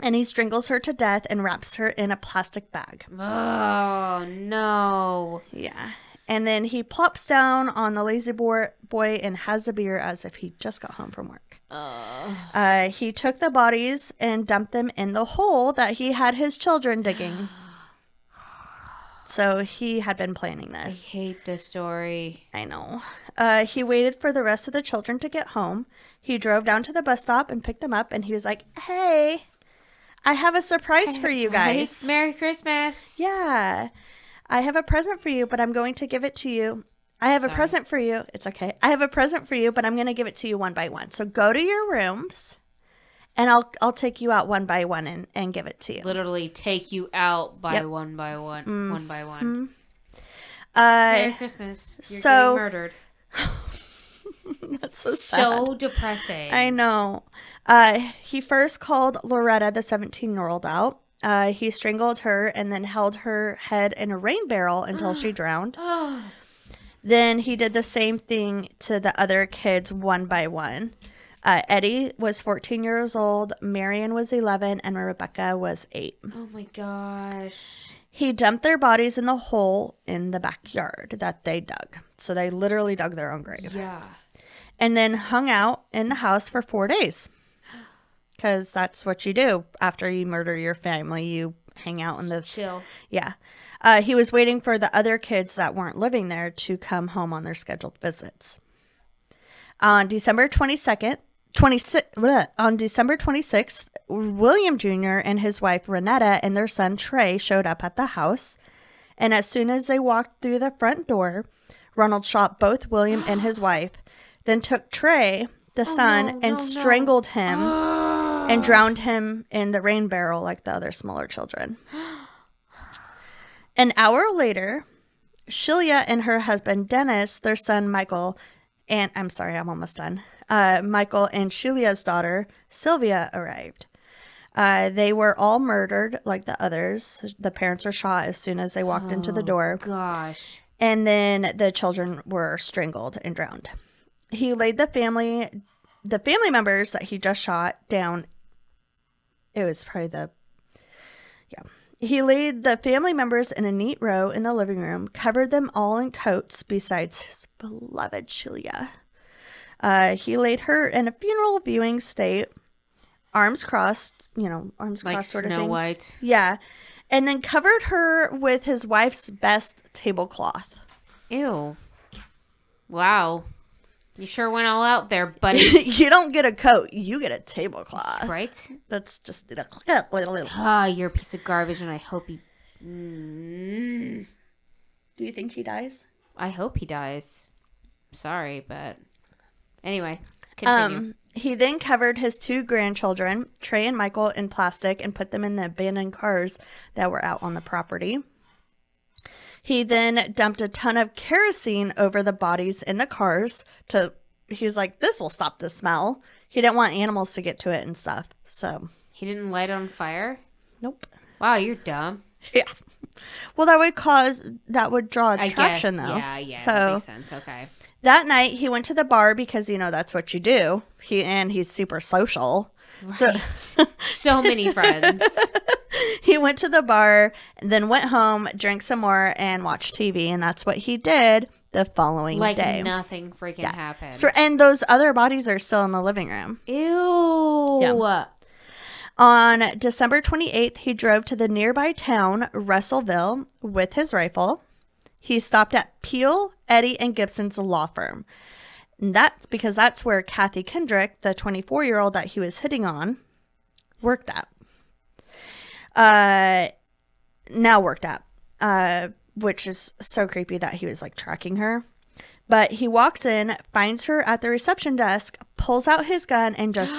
and he strangles her to death and wraps her in a plastic bag. Oh, no. Yeah. And then he plops down on the lazy boy and has a beer as if he just got home from work. He took the bodies and dumped them in the hole that he had his children digging. So he had been planning this. I hate this story. I know. He waited for the rest of the children to get home. He drove down to the bus stop and picked them up, and he was like, "Hey, I have a surprise for you guys. Merry Christmas." Yeah. "I have a present for you, but I'm going to give it to you. I have a present for you." It's okay. "I have a present for you, but I'm going to give it to you one by one. So go to your rooms, and I'll take you out one by one and give it to you." Literally take you out by one by one. One by one. Merry Christmas. You're getting murdered. That's so sad. So depressing. I know. He first called Loretta, the 17-year-old, out. He strangled her and then held her head in a rain barrel until she drowned. Then he did the same thing to the other kids one by one. Eddie was 14 years old, Marion was 11, and Rebecca was 8. Oh my gosh. He dumped their bodies in the hole in the backyard that they dug. So they literally dug their own grave. Yeah. and then hung out in the house for 4 days. Because that's what you do after you murder your family. You hang out in this. Chill. Yeah. He was waiting for the other kids that weren't living there to come home on their scheduled visits. On December 26th, William Jr. and his wife Renetta and their son Trey showed up at the house. And as soon as they walked through the front door, Ronald shot both William and his wife, then took Trey, the son, and strangled him and drowned him in the rain barrel like the other smaller children. An hour later, Sheila and her husband Dennis, their son Michael, and Michael and Sheila's daughter Sylvia arrived. They were all murdered like the others. The parents were shot as soon as they walked into the door. Gosh. And then the children were strangled and drowned. He laid the family members that he just shot down. It was probably He laid the family members in a neat row in the living room, covered them all in coats besides his beloved Sheila. He laid her in a funeral viewing state, arms crossed like sort of Snow thing. White. Yeah. And then covered her with his wife's best tablecloth. Ew. Wow. You sure went all out there, buddy. You don't get a coat. You get a tablecloth. Right? That's just... You're a piece of garbage, and I hope he... Do you think he dies? I hope he dies. Sorry, but... Anyway, continue. He then covered his 2 grandchildren, Trey and Michael, in plastic and put them in the abandoned cars that were out on the property. He then dumped a ton of kerosene over the bodies in the cars he's like, this will stop the smell. He didn't want animals to get to it and stuff. So He didn't light it on fire? Nope. Wow, you're dumb. Yeah. Well, that would draw attraction, though. Yeah, so, that makes sense. Okay. That night, he went to the bar because, that's what you do. He's super social. Right. So many friends. He went to the bar, and then went home, drank some more, and watched TV. And that's what he did the following day. Like nothing freaking happened. So, and those other bodies are still in the living room. Ew. Yeah. On December 28th, he drove to the nearby town, Russellville, with his rifle. He stopped at Peel, Eddy, and Gibson's law firm. And that's because that's where Kathy Kendrick, the 24-year-old that he was hitting on, worked at. Which is so creepy that he was, tracking her. But he walks in, finds her at the reception desk, pulls out his gun, and just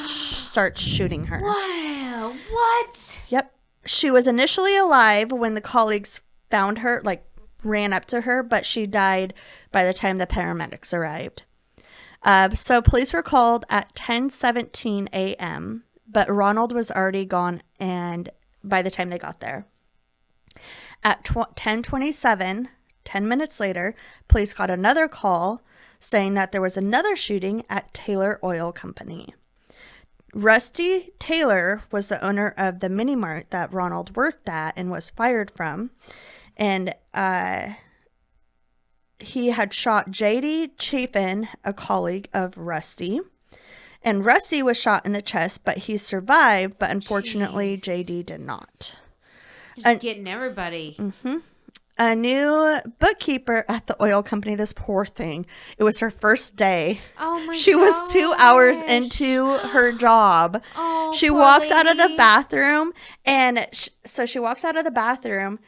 starts shooting her. Wow. What? Yep. She was initially alive when the colleagues found her, ran up to her, but she died by the time the paramedics arrived. So police were called at 10:17 a.m., but Ronald was already gone and by the time they got there. At 10:27, 10 minutes later, police got another call saying that there was another shooting at Taylor Oil Company. Rusty Taylor was the owner of the mini mart that Ronald worked at and was fired from. And he had shot J.D. Chafin, a colleague of Rusty. And Rusty was shot in the chest, but he survived. But unfortunately, J.D. did not. Just getting everybody. Mm-hmm. A new bookkeeper at the oil company, this poor thing. It was her first day. Oh my god. She was 2 hours into her job. Oh, she walks out of the bathroom. And so she walks out of the bathroom,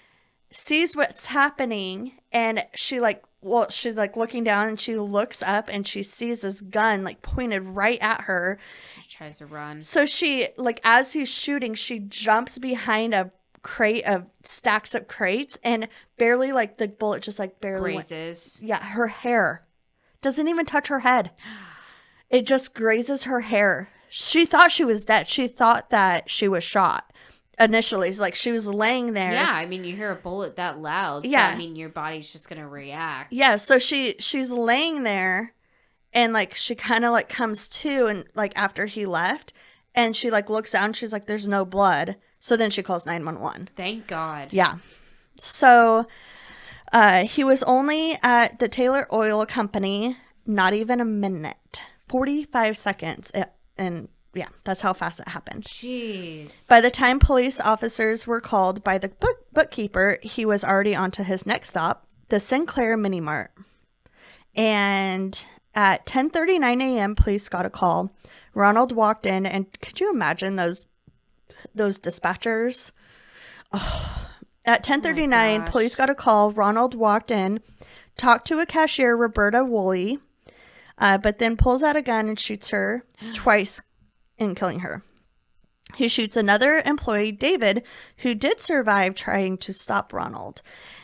sees what's happening. And she's looking down and she looks up and she sees this gun pointed right at her. She tries to run. So she, as he's shooting, she jumps behind a crate of stacks of crates and barely the bullet just barely grazes. Her hair doesn't even touch her head. It just grazes her hair. She thought she was dead. She thought that she was shot initially. It's she was laying there. Yeah, I mean, you hear a bullet that loud. So, yeah, I mean, your body's just gonna react. Yeah, so she's laying there and she kind of comes to and after he left and she looks down, she's there's no blood. So then she calls 911. Thank God. Yeah. So he was only at the Taylor Oil Company not even a minute 45 seconds. And yeah, that's how fast it happened. Jeez. By the time police officers were called by the bookkeeper, he was already on to his next stop, the Sinclair Mini Mart. And at 10:39 a.m., police got a call. Ronald walked in, and could you imagine those dispatchers? Oh. At 10:39, police got a call. Ronald walked in, talked to a cashier, Roberta Woolley, but then pulls out a gun and shoots her twice, in killing her. He shoots another employee, David, who did survive trying to stop Ronald.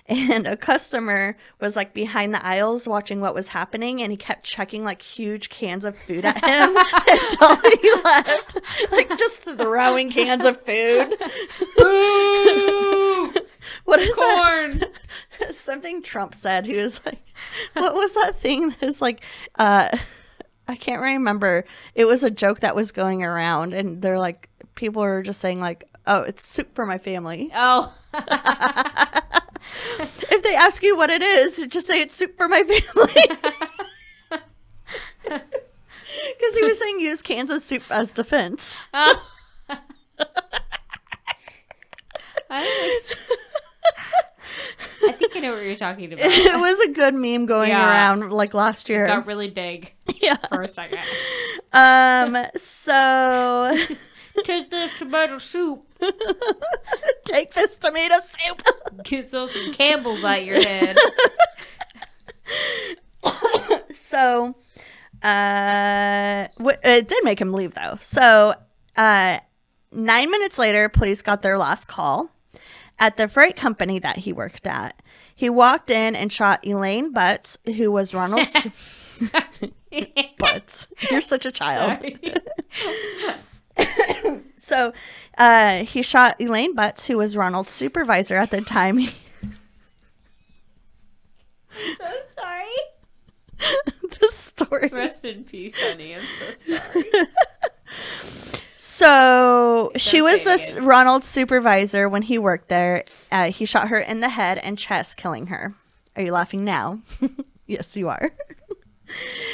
And a customer was like behind the aisles watching what was happening, and he kept chucking like huge cans of food at him until he left. Like just throwing cans of food. Boo! What is corn? That? Something Trump said. He was like, what was that thing that was like, I can't remember. It was a joke that was going around, and they're like, people are just saying like, oh, it's soup for my family. Oh. If they ask you what it is, just say it's soup for my family. Because he was saying use cans of soup as defense. Oh. I think I know what you're talking about. It was a good meme going around like last year. It got really big for a second. So... Take this tomato soup. Take this tomato soup. Get some Campbell's at your head. So, it did make him leave, though. So, 9 minutes later, police got their last call at the freight company that he worked at. He walked in and shot Elaine Butts, who was Ronald's... Butts. You're such a child. So, he shot Elaine Butts, who was Ronald's supervisor at the time. I'm so sorry. The story. Rest in peace, honey. I'm so sorry. So, she was Ronald's supervisor when he worked there. He shot her in the head and chest, killing her. Are you laughing now? Yes, you are.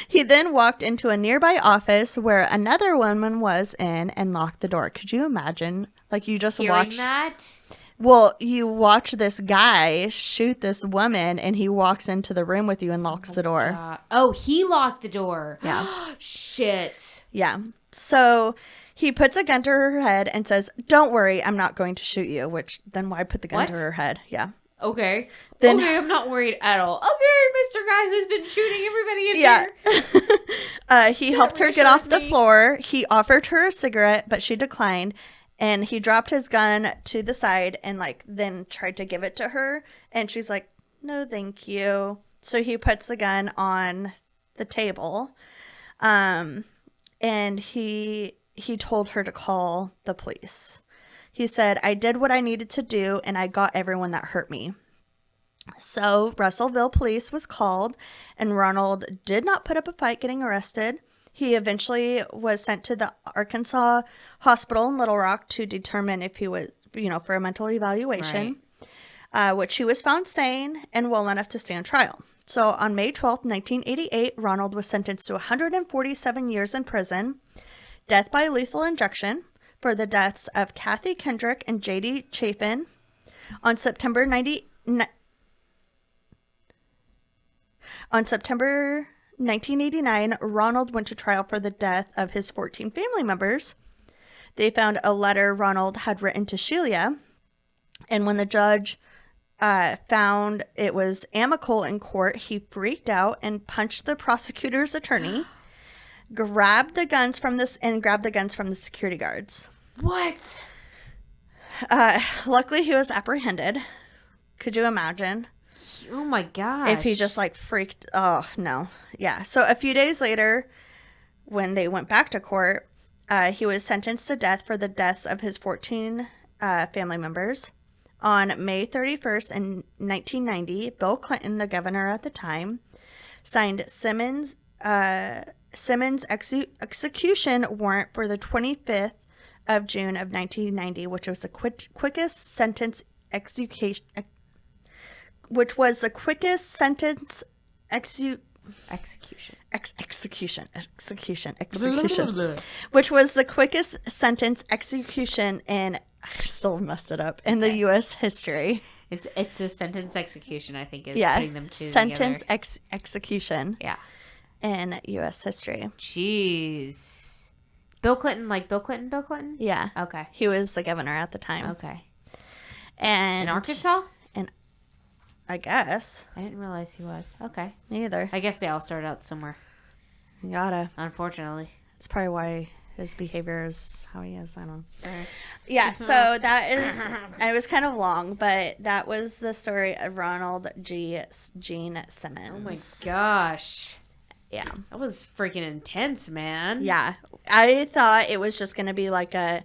He then walked into a nearby office where another woman was in and locked the door. Could you imagine? Like, you just watched that? Well, you watch this guy shoot this woman, and he walks into the room with you and locks the door. God. Oh, he locked the door. Yeah. Shit. Yeah. So he puts a gun to her head and says, "Don't worry, I'm not going to shoot you." Which, then why put the gun to her head? Yeah. Okay. Then, okay, I'm not worried at all. Okay, Mr. Guy who's been shooting everybody in here. He helped her get off the floor. He offered her a cigarette, but she declined. And he dropped his gun to the side and then tried to give it to her. And she's like, "No, thank you." So he puts the gun on the table. And he told her to call the police. He said, "I did what I needed to do, and I got everyone that hurt me." So Russellville police was called, and Ronald did not put up a fight getting arrested. He eventually was sent to the Arkansas Hospital in Little Rock to determine if he was, for a mental evaluation, which he was found sane and well enough to stand trial. So on May 12th, 1988, Ronald was sentenced to 147 years in prison, death by lethal injection, for the deaths of Kathy Kendrick and J.D. Chafin. On September 1989, Ronald went to trial for the death of his 14 family members. They found a letter Ronald had written to Sheila, and when the judge found it was amicable in court, he freaked out and punched the prosecutor's attorney, grabbed the guns from the security guards. What? Luckily, he was apprehended. Could you imagine? Oh my gosh. If he just freaked. Oh, no. Yeah. So a few days later, when they went back to court, he was sentenced to death for the deaths of his 14 family members. On May 31st in 1990, Bill Clinton, the governor at the time, signed Simmons' execution warrant for the 25th of June of 1990, which was the quickest sentence execution. Execution. Execution. Which was the quickest sentence execution in, I still messed it up, in the U.S. history. It's a sentence execution, I think, is putting them two sentence together. Execution. Yeah. In U.S. history. Jeez. Bill Clinton? Bill Clinton? Yeah. Okay. He was the governor at the time. Okay. And in Arkansas? I guess. I didn't realize he was. Okay. Me either. I guess they all started out somewhere. You gotta. Unfortunately. That's probably why his behavior is how he is. I don't know. Yeah, so that is, it was kind of long, but that was the story of Ronald Gene Simmons. Oh my gosh. Yeah. That was freaking intense, man. Yeah. I thought it was just going to be like a...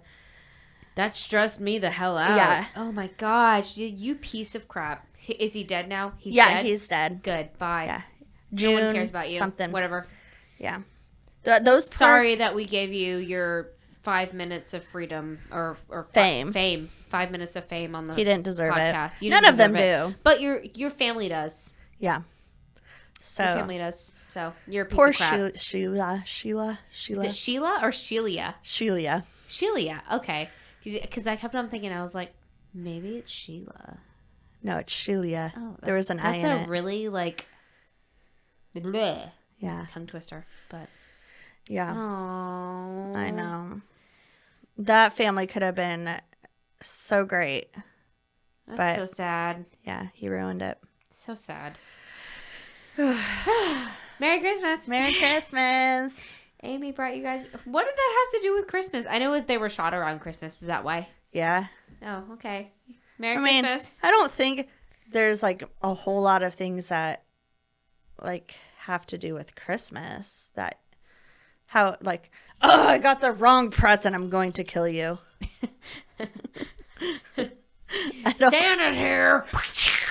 That stressed me the hell out. Yeah. Oh my gosh. You piece of crap. Is he dead now? He's dead? He's dead. Good. Bye. Yeah. No one cares about you. Something. Whatever. Yeah. Sorry that we gave you your 5 minutes of freedom or fame. 5 minutes of fame on the He didn't deserve podcast. It. None of them do. But your family does. Yeah. So your family does. So you're a piece of crap. Poor Sheila. Is it Sheila or Shelia? Shelia. Okay. Because I kept on thinking, I was like, maybe it's Sheila. No, it's Shelia. Oh, there was an I in it. That's a really bleh, yeah, tongue twister. But yeah, aww. I know. That family could have been so great. That's so sad. Yeah, he ruined it. So sad. Merry Christmas. Merry Christmas. Amy brought you guys. What did that have to do with Christmas? I know they were shot around Christmas. Is that why? Yeah. Oh, okay. Merry Christmas. I don't think there's a whole lot of things that have to do with Christmas that I got the wrong present, I'm going to kill you. Santa's here.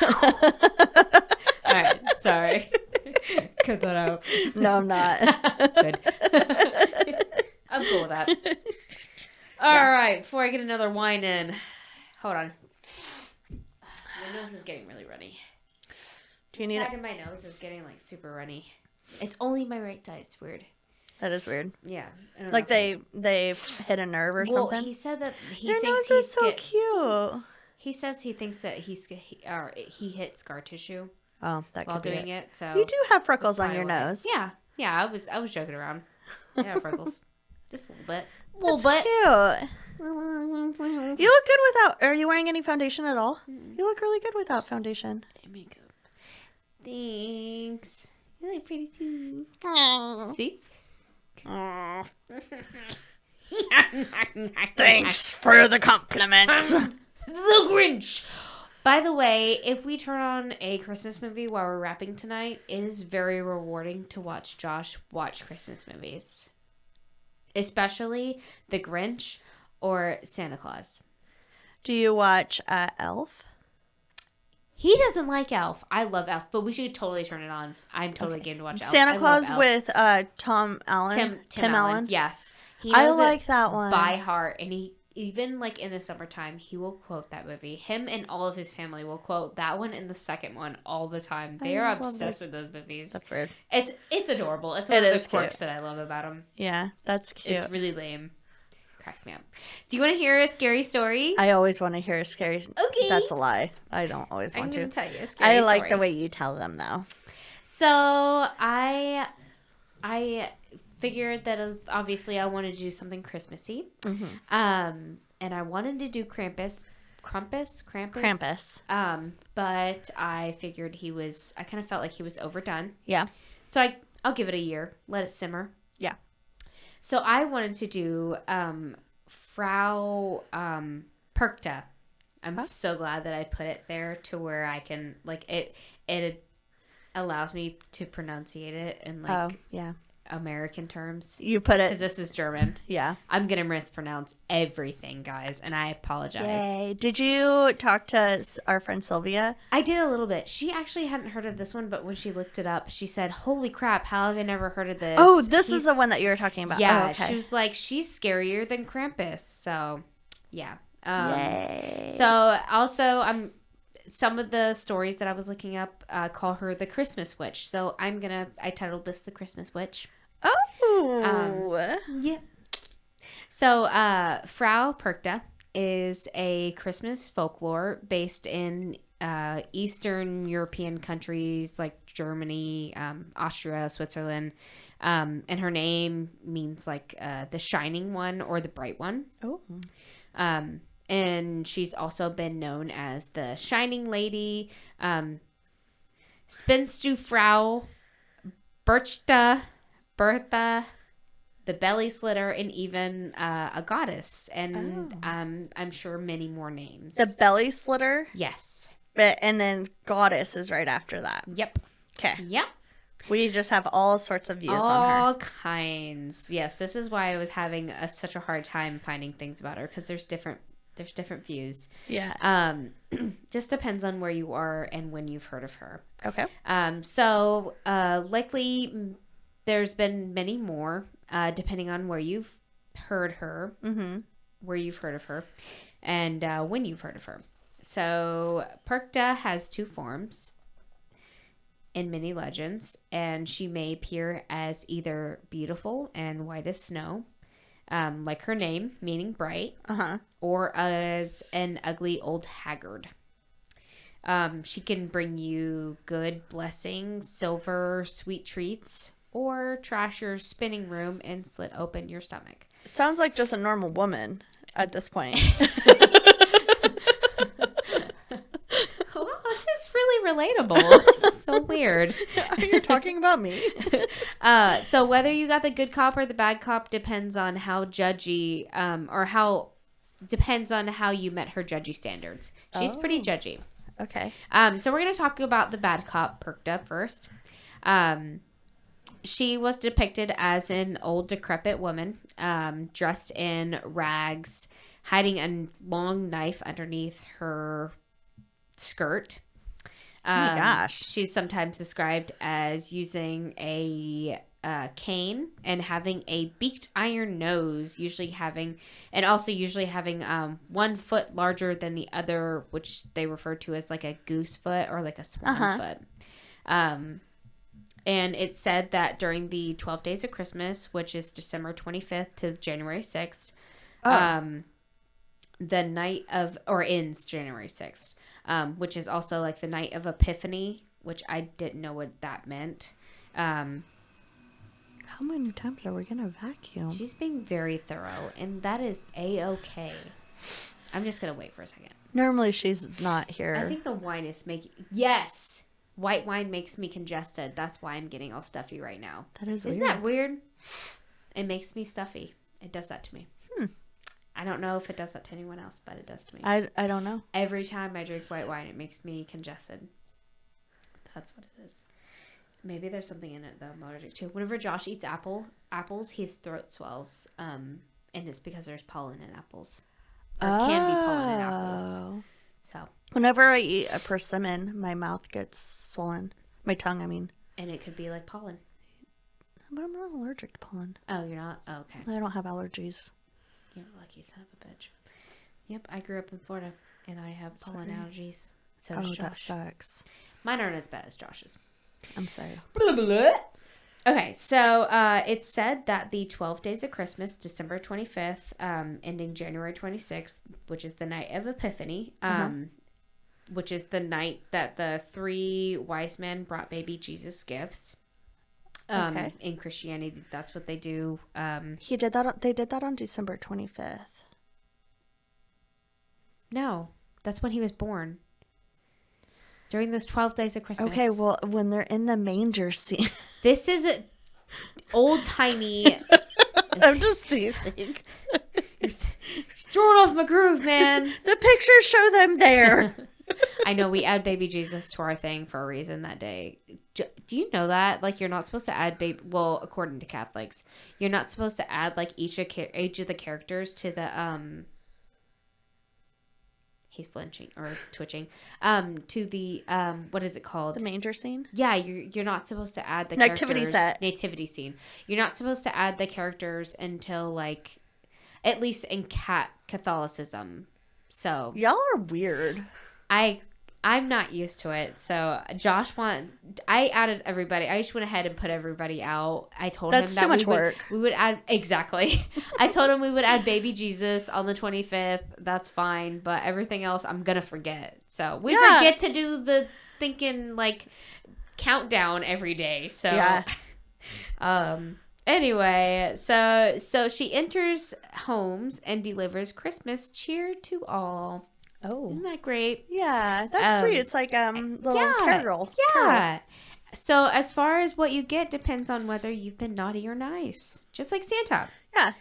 All right, sorry. Cut that out. No, I'm not. Good. I'm cool with that. All right, before I get another wine in, hold on. My nose is getting really runny. Do you need side of my nose is getting super runny. It's only my right side. It's weird. That is weird. Yeah. They hit a nerve or something. He said that Your nose is so cute. He says he thinks that he hit scar tissue. Oh, that while could be doing it. So you do have freckles on your nose. Yeah. I was joking around. Yeah, freckles, just a little bit. Cute. You look good without. Are you wearing any foundation at all? You look really good without foundation. Makeup. Thanks. You look pretty too. See? Thanks for the compliments. The Grinch. By the way, if we turn on a Christmas movie while we're wrapping tonight, it is very rewarding to watch Josh watch Christmas movies. Especially The Grinch or Santa Claus. Do you watch Elf? He doesn't like Elf. I love Elf, but we should totally turn it on. I'm totally game to watch Elf. Santa Claus with Tom Allen. Tim Allen. Yes. I like that one. By heart. And he, even in the summertime, he will quote that movie. Him and all of his family will quote that one and the second one all the time. They are obsessed with those movies. That's weird. It's adorable. It's one of the quirks that I love about him. Yeah, that's cute. It's really lame. Cracks me up. Do you want to hear a scary story? I always want to hear a scary. Okay. That's a lie. I don't always want to. I'm going to tell you a scary story. I like the way you tell them, though. So I figured that obviously I wanted to do something Christmassy. Mm-hmm. And I wanted to do Krampus. But I figured I kind of felt like he was overdone. Yeah. So I'll give it a year. Let it simmer. Yeah. So I wanted to do Frau Perkta. I'm so glad that I put it there to where I can it allows me to pronunciate it in American terms. You put it because this is German. Yeah. I'm gonna mispronounce everything, guys, and I apologize. Yay. Did you talk to our friend Sylvia? I did a little bit. She actually hadn't heard of this one, but when she looked it up, she said, "Holy crap! How have I never heard of this?" Oh, this is the one that you were talking about. Yeah, oh, okay. She was like, "She's scarier than Krampus." So, yeah. Yay. So also, some of the stories that I was looking up call her the Christmas Witch. So I titled this the Christmas Witch. Oh. Yeah. So Frau Perkta is a Christmas folklore based in Eastern European countries like Germany, Austria, Switzerland. And her name means like the shining one or the bright one. Oh. And she's also been known as the Shining Lady, Spinstufrau, Bertha, the Belly Slitter, and even a goddess. And I'm sure many more names. The Belly Slitter? Yes. And then goddess is right after that. Yep. Okay. Yep. We just have all sorts of views on her. All kinds. Yes, this is why I was having such a hard time finding things about her, because there's different views. Yeah. Just depends on where you are and when you've heard of her. Okay. So likely there's been many more, depending on where you've heard her, where you've heard of her, and when you've heard of her. So Perkta has two forms in many legends, and she may appear as either beautiful and white as snow, like her name, meaning bright, or as an ugly old haggard. She can bring you good blessings, silver, sweet treats, or trash your spinning room and slit open your stomach. Sounds like just a normal woman at this point. Well, this is really relatable. It's so weird. You're talking about me. So whether you got the good cop or the bad cop depends on how judgy, depends on how you met her judgy standards. She's pretty judgy. Okay. So we're going to talk about the bad cop, Perkta, first. She was depicted as an old, decrepit woman, dressed in rags, hiding a long knife underneath her skirt. Oh my gosh. She's sometimes described as using a cane and having a beaked iron nose, usually having 1 foot larger than the other, which they refer to as like a goose foot or like a swan foot. And it's said that during the 12 days of Christmas, which is December 25th to January 6th, the night of, or ends January 6th, which is also like the night of Epiphany, which I didn't know what that meant. How many times are we going to vacuum? She's being very thorough, and that is A-okay. I'm just going to wait for a second. Normally she's not here. I think the wine is making... Yes! White wine makes me congested. That's why I'm getting all stuffy right now. That is weird. Isn't that weird? It makes me stuffy. It does that to me. I don't know if it does that to anyone else, but it does to me. I don't know. Every time I drink white wine, it makes me congested. That's what it is. Maybe there's something in it that I'm allergic to. Whenever Josh eats apples, his throat swells. And it's because there's pollen in apples. Or can be pollen in apples. So whenever I eat a persimmon, my mouth gets swollen. My tongue, I mean. And it could be like pollen. But I'm not allergic to pollen. Oh, you're not? Oh, okay. I don't have allergies. You're a lucky son of a bitch. Yep, I grew up in Florida, and I have pollen allergies. So does Josh. That sucks. Mine aren't as bad as Josh's. I'm sorry. Blah, blah, blah. Okay, so it's said that the 12 days of Christmas, December 25th, ending January 26th, which is the night of Epiphany, which is the night that the 3 wise men brought baby Jesus gifts. In Christianity, that's what they do. They did that on December 25th. No, that's when he was born. During those 12 days of Christmas. Okay, well, when they're in the manger scene. This is old-timey. I'm just teasing. You're throwing off my groove, man. The pictures show them there. I know we add baby Jesus to our thing for a reason that day. Do you know that? Like, you're not supposed to add baby... Well, according to Catholics, you're not supposed to add, like, each of the characters to the... He's flinching or twitching. To the... what is it called? The manger scene? Yeah, you're not supposed to add the nativity characters... set. Nativity scene. You're not supposed to add the characters until, like... At least in Catholicism. So... Y'all are weird. I I'm not used to it. So I added everybody. I just went ahead and put everybody out. I told him that too much work. We would add, exactly. I told him we would add baby Jesus on the 25th. That's fine. But everything else, I'm going to forget. So we forget to do the thinking like countdown every day. So, anyway, so she enters homes and delivers Christmas cheer to all. Oh, isn't that great? Yeah, that's sweet. It's like little carol. Yeah. So as far as what you get depends on whether you've been naughty or nice, just like Santa. Yeah.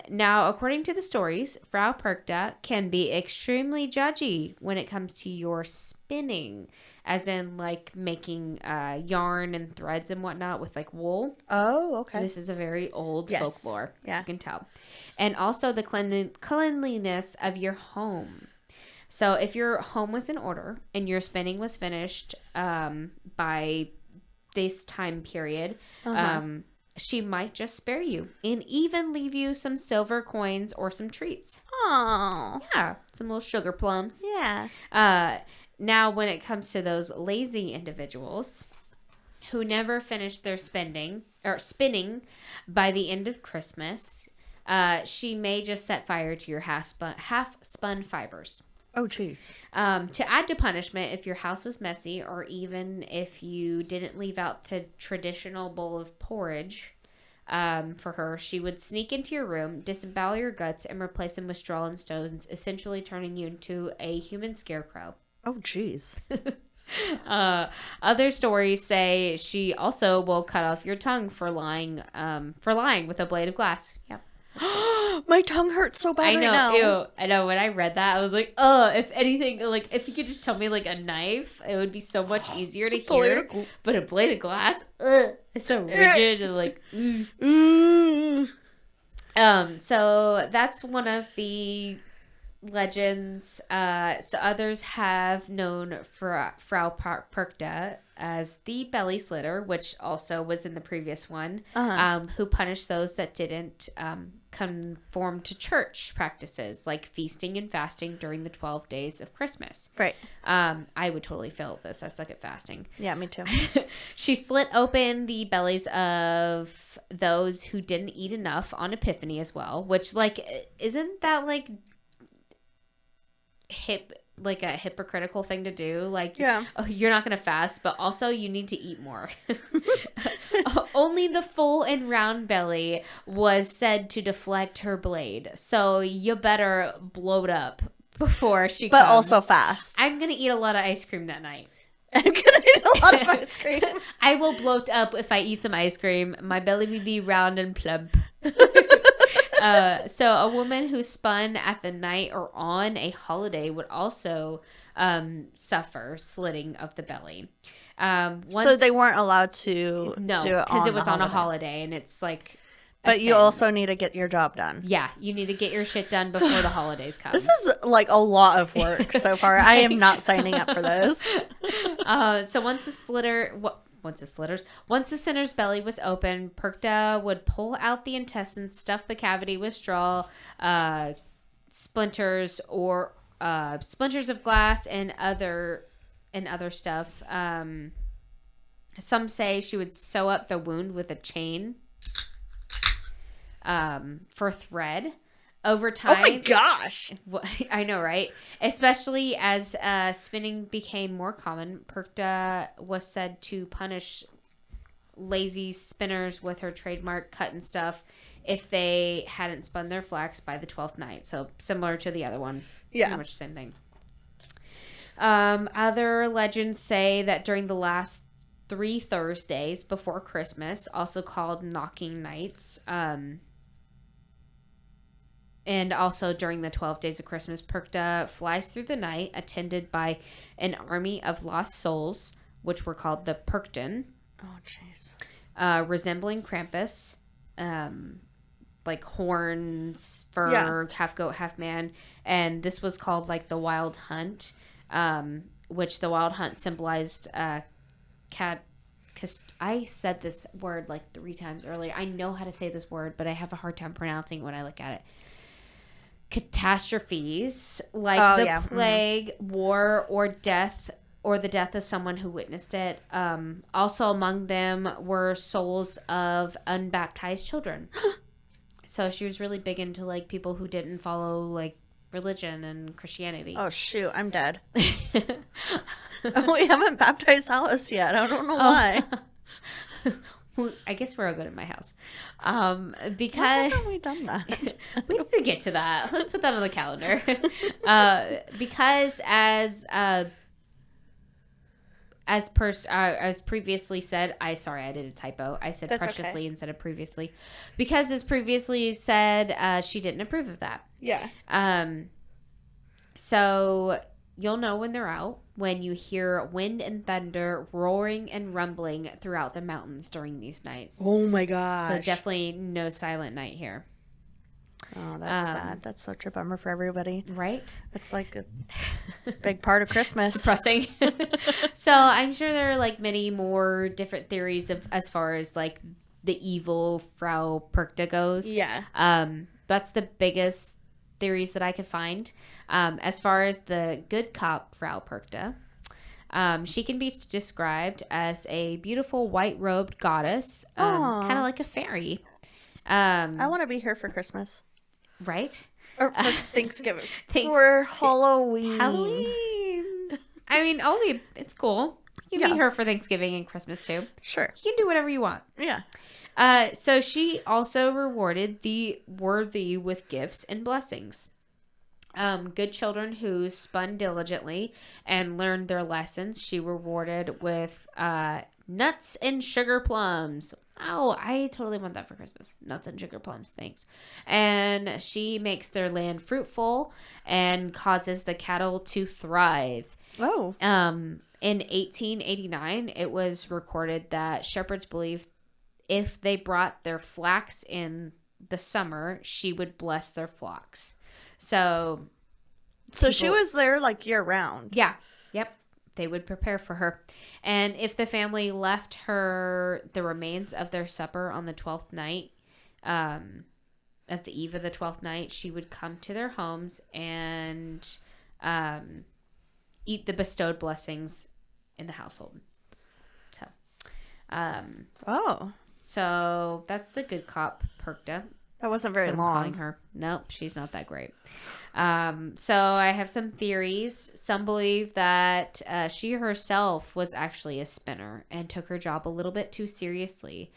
Now, according to the stories, Frau Perkta can be extremely judgy when it comes to your spinning, as in like making yarn and threads and whatnot with like wool. Oh, okay. This is a very old folklore, as you can tell. And also the cleanliness of your home. So if your home was in order and your spinning was finished by this time period, she might just spare you and even leave you some silver coins or some treats. Oh. Yeah, some little sugar plums. Yeah. Now, when it comes to those lazy individuals who never finish their spinning by the end of Christmas, she may just set fire to your half-spun fibers. Oh, jeez. To add to punishment, if your house was messy or even if you didn't leave out the traditional bowl of porridge for her, she would sneak into your room, disembowel your guts, and replace them with straw and stones, essentially turning you into a human scarecrow. Oh, jeez. Other stories say she also will cut off your tongue for lying with a blade of glass. Yep. My tongue hurts so bad right now. Ew. I know. When I read that, I was like, oh, if anything, like, if you could just tell me, like, a knife, it would be so much easier to hear. But a blade of glass, it's so rigid and, like, So that's one of the legends. So others have known Frau Perkta as the belly slitter, which also was in the previous one, who punished those that didn't conform to church practices like feasting and fasting during the 12 days of Christmas. Right. I would totally fail at this. I suck at fasting. Yeah, me too. She slit open the bellies of those who didn't eat enough on Epiphany as well, which, like, isn't that like a hypocritical thing to do? Like, oh, you're not going to fast, but also you need to eat more. Only the full and round belly was said to deflect her blade. So you better bloat up before she comes. But also fast. I'm going to eat a lot of ice cream that night. I'm going to eat a lot of ice cream. I will bloat up if I eat some ice cream. My belly will be round and plump. So a woman who spun at the night or on a holiday would also suffer slitting of the belly. So they weren't allowed to do it because it was on a holiday, and it's like. But you also need to get your job done. Yeah, you need to get your shit done before the holidays come. This is like a lot of work so far. I am not signing up for this. So once the sinner's belly was open, Perkta would pull out the intestines, stuff the cavity with straw, splinters of glass, and other stuff. Some say she would sew up the wound with a chain for thread. Over time, oh my gosh, I know, right? Especially as spinning became more common, Perkta was said to punish lazy spinners with her trademark cut and stuff if they hadn't spun their flax by the 12th night. So similar to the other one, pretty much the same thing. Other legends say that during the last 3 Thursdays before Christmas, also called knocking nights, and also during the 12 days of Christmas, Perkta flies through the night, attended by an army of lost souls, which were called the Perkten. Oh, jeez. Resembling Krampus, like horns, fur, half goat, half man. And this was called like the Wild Hunt, which the Wild Hunt symbolized because I said this word like 3 times earlier. I know how to say this word, but I have a hard time pronouncing it when I look at it. catastrophes like the plague, war, or death, or the death of someone who witnessed it. Also among them were souls of unbaptized children. So she was really big into like people who didn't follow like religion and Christianity. Oh shoot, I'm dead. We haven't baptized Alice yet. I don't know why. I guess we're all good at my house. Because why haven't we done that? We need to get to that. Let's put that on the calendar. Because as previously said, I did a typo. I said That's preciously instead of previously. Because as previously said, she didn't approve of that. Yeah. So you'll know when they're out when you hear wind and thunder roaring and rumbling throughout the mountains during these nights. Oh my gosh. So definitely no silent night here. Oh, that's sad. That's such a bummer for everybody. Right? It's like a big part of Christmas. Depressing. So I'm sure there are like many more different theories of as far as like the evil Frau Perkta goes. Yeah. That's the biggest theories that I could find. As far as the good cop Frau Perkta, she can be described as a beautiful white-robed goddess, kind of like a fairy. I want to be here for Christmas. Right? Or for Thanksgiving. For Halloween. I mean, it's cool. You can be here for Thanksgiving and Christmas too. Sure. You can do whatever you want. Yeah. So she also rewarded the worthy with gifts and blessings. Good children who spun diligently and learned their lessons, she rewarded with nuts and sugar plums. Oh, I totally want that for Christmas. Nuts and sugar plums, thanks. And she makes their land fruitful and causes the cattle to thrive. Oh. In 1889, it was recorded that shepherds believed if they brought their flax in the summer, she would bless their flocks. So she was there like year round. Yeah. Yep. They would prepare for her. And if the family left her the remains of their supper on the 12th night, at the eve of the 12th night, she would come to their homes and eat the bestowed blessings in the household. So that's the good cop Perkta. That wasn't very long. I'm calling her. Nope, she's not that great. So I have some theories. Some believe that she herself was actually a spinner and took her job a little bit too seriously,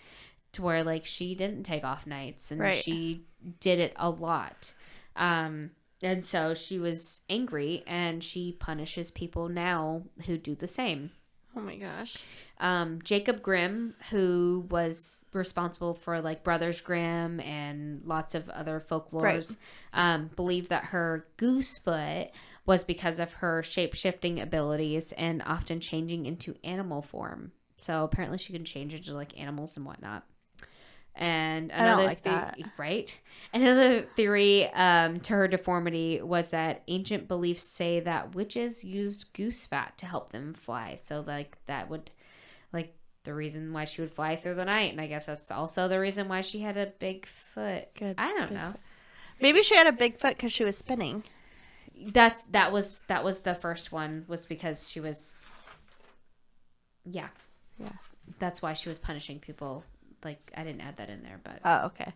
to where like she didn't take off nights and she did it a lot. And so she was angry and she punishes people now who do the same. Oh my gosh. Jacob Grimm, who was responsible for like Brothers Grimm and lots of other folklores, believed that her goose foot was because of her shape-shifting abilities and often changing into animal form. So apparently she can change into like animals and whatnot. And another I don't like that. Right? Another theory to her deformity was that ancient beliefs say that witches used goose fat to help them fly. So like that would like the reason why she would fly through the night. And I guess that's also the reason why she had a big foot. I don't know. Foot. Maybe she had a big foot because she was spinning. That was the first one, was because she was yeah. That's why she was punishing people. Like, I didn't add that in there, but... Oh, okay.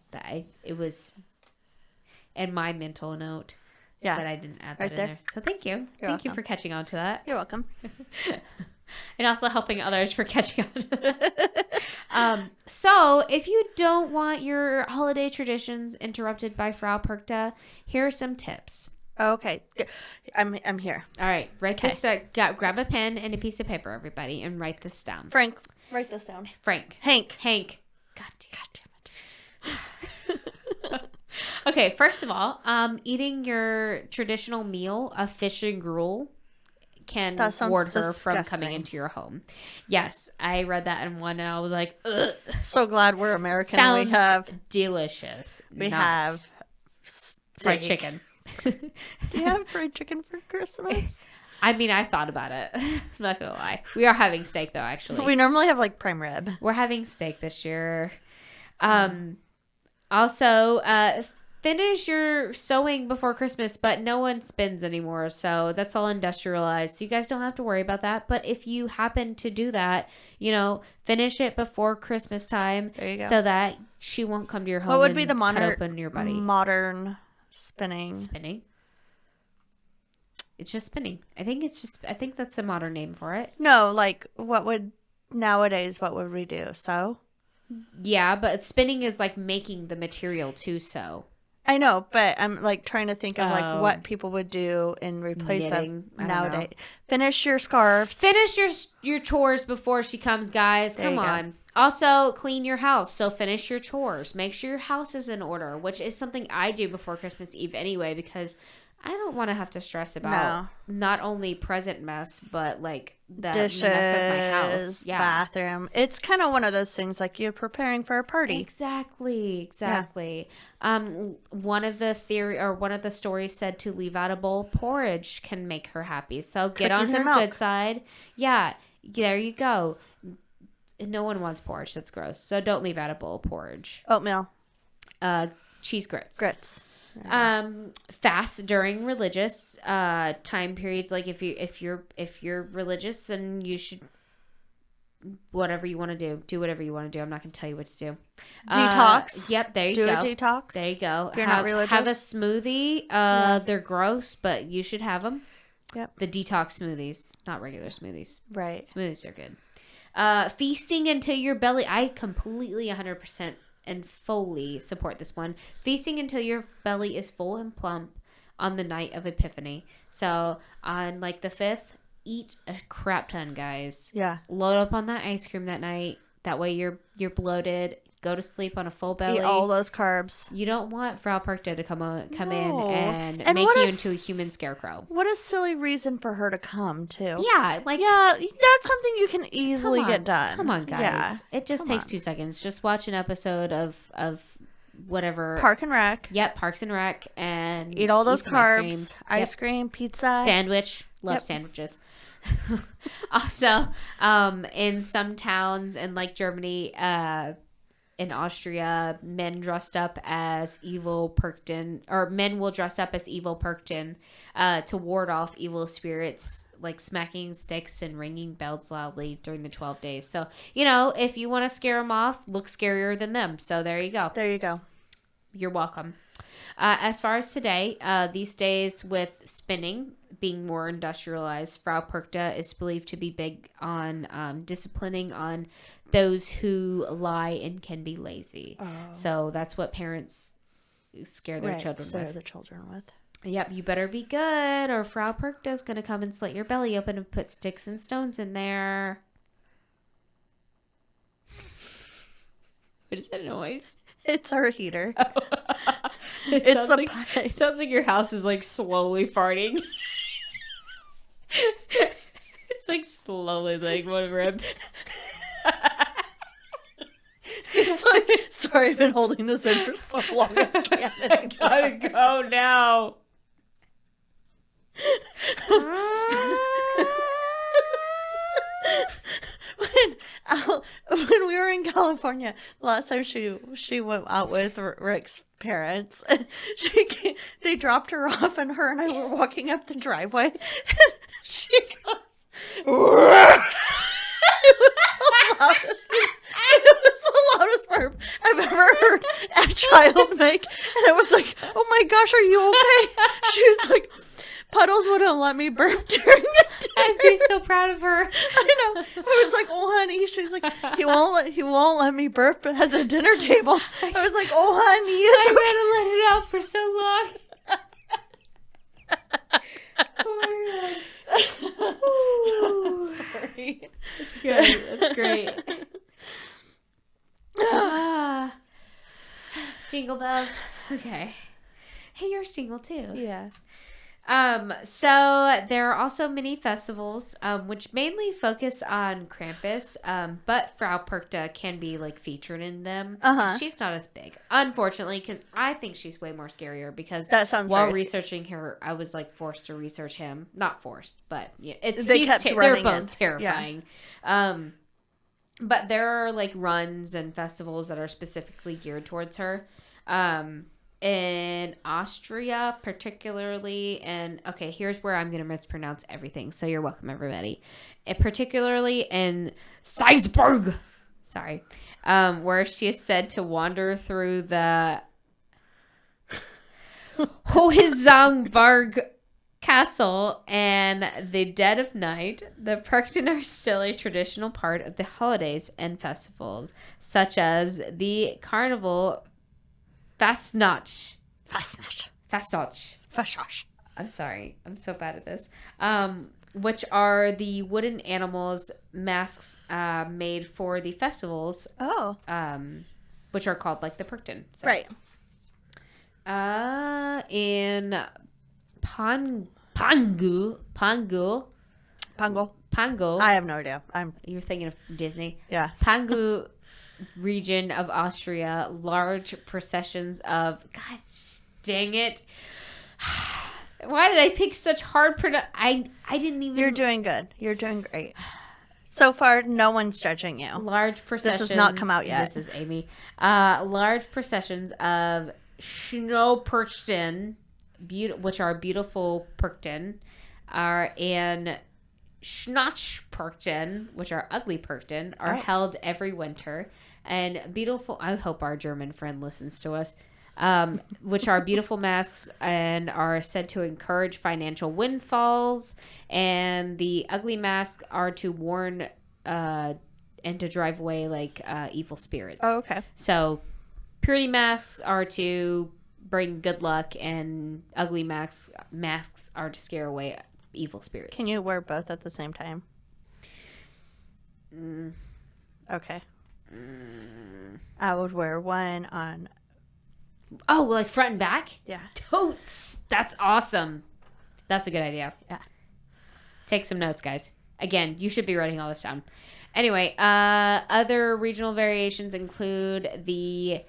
It was in my mental note, but I didn't add that in there. So thank you. Thank you for catching on to that. You're welcome. And also helping others for catching on to that. So, if you don't want your holiday traditions interrupted by Frau Perkta, here are some tips. Okay. I'm here. All right. Write this down. Grab a pen and a piece of paper, everybody, and write this down. Frank, write this down. Hank. God damn it. Okay, first of all, eating your traditional meal of fish and gruel can ward her from coming into your home. Yes, I read that in one and I was like, ugh. So glad we're American. Sounds we have delicious. We have fried chicken. Do you have fried chicken for Christmas? I mean, I thought about it. I'm not gonna lie. We are having steak though, actually. We normally have like prime rib. We're having steak this year. Also, finish your sewing before Christmas, but no one spins anymore, so that's all industrialized. So you guys don't have to worry about that. But if you happen to do that, finish it before Christmas time, so that she won't come to your home. What would be the cut open your buddy? Modern spinning? Spinning. It's just spinning. I think that's the modern name for it. No, like what would we do? Sew? Yeah, but spinning is like making the material to sew. I know, but I'm like trying to think of like what people would do in replace of nowadays. Finish your scarves. Finish your chores before she comes, guys. Come on. Also, clean your house. So finish your chores. Make sure your house is in order, which is something I do before Christmas Eve anyway, because I don't want to have to stress about not only present mess, but like the dishes, mess of my house. Yeah. Bathroom. It's kind of one of those things like you're preparing for a party. Exactly. Yeah. One of the stories said to leave out a bowl of porridge can make her happy. So get on her good side. Yeah. There you go. No one wants porridge. That's gross. So don't leave out a bowl of porridge. Oatmeal. Cheese grits. Fast during religious time periods, like if you're religious, then you should whatever you want to do whatever you want to do. I'm not going to tell you what to do. Detox. Yep, there you go. Do a detox. There you go. If you're not religious, have a smoothie. They're gross, but you should have them. Yep. The detox smoothies, not regular smoothies. Right. Smoothies are good. Feasting until your belly. I completely 100% and fully support this one. Feasting until your belly is full and plump on the night of Epiphany. So on like the 5th, eat a crap ton, guys. Yeah. Load up on that ice cream that night. That way you're bloated. Go to sleep on a full belly. Eat all those carbs. You don't want Frau Perkta to come in and make you into a human scarecrow. What a silly reason for her to come, too. Yeah. That's something you can easily get done. Come on, guys. Yeah. It just takes 2 seconds. Just watch an episode of whatever. Park and Rec. Yep, Parks and Rec. And eat all those carbs. Ice cream, pizza. Sandwich. Love sandwiches. Also, in some towns in like Germany, in Austria, men dressed up as evil Perkten, or men will dress up as evil Perkten to ward off evil spirits, like smacking sticks and ringing bells loudly during the 12 days. So, if you want to scare them off, look scarier than them. So there you go. There you go. You're welcome. As far as today, these days with spinning being more industrialized, Frau Perkta is believed to be big on disciplining on those who lie and can be lazy. Oh. So that's what parents scare their children with. Yep, you better be good or Frau Perkta is going to come and slit your belly open and put sticks and stones in there. What is that noise? It's our heater. Oh. It sounds like your house is like slowly farting. It's like slowly like one rip. It's like, sorry, I've been holding this in for so long. I gotta go now. When we were in California, the last time she went out with Rick's parents, they dropped her off, and her and I were walking up the driveway, and she goes, it was the loudest burp I've ever heard a child make, and it was like, oh my gosh, are you okay? She was like, Puddles wouldn't let me burp during the dinner. I'd be so proud of her. I know. I was like, oh honey. She's like, he won't let me burp at the dinner table. I was like, oh honey, I had to let it out for so long. Oh my god. Sorry. That's good. That's great. Jingle bells. Okay. Hey, yours jingle too. Yeah. So there are also many festivals, which mainly focus on Krampus, but Frau Perkta can be like featured in them. She's not as big, unfortunately, because I think she's way more scarier. Because that sounds while researching her, I was like forced to research him. Not forced, but yeah, they're both terrifying. Yeah. But there are like runs and festivals that are specifically geared towards her. in Austria, particularly, and okay, here's where I'm going to mispronounce everything, so you're welcome, everybody. Particularly in Salisbury, sorry, where she is said to wander through the Hohenzollernberg Castle and the dead of night. The Perchten are still a traditional part of the holidays and festivals, such as the Carnival Fastnacht. I'm sorry. I'm so bad at this. Which are the wooden animals masks made for the festivals. Oh. Which are called like the Perchten. So. Right. In Pangu. I have no idea. You're thinking of Disney. Yeah. Pangu region of Austria, large processions of, God dang it. Why did I pick such hard I didn't even. You're doing good. You're doing great. So far, no one's judging you. Large processions. This has not come out yet. This is Amy. Large processions of Schnauperchten, which are beautiful Perchten, and Schnatschperchten, which are ugly Perchten, are held every winter. And beautiful, I hope our German friend listens to us, which are beautiful masks and are said to encourage financial windfalls. And the ugly masks are to warn and to drive away like evil spirits. Oh, okay. So purity masks are to bring good luck, and ugly masks are to scare away evil spirits. Can you wear both at the same time? Okay. I would wear one on. Oh, like front and back? Yeah. Totes. That's awesome. That's a good idea. Yeah. Take some notes, guys. Again, you should be writing all this down. Anyway, other regional variations include the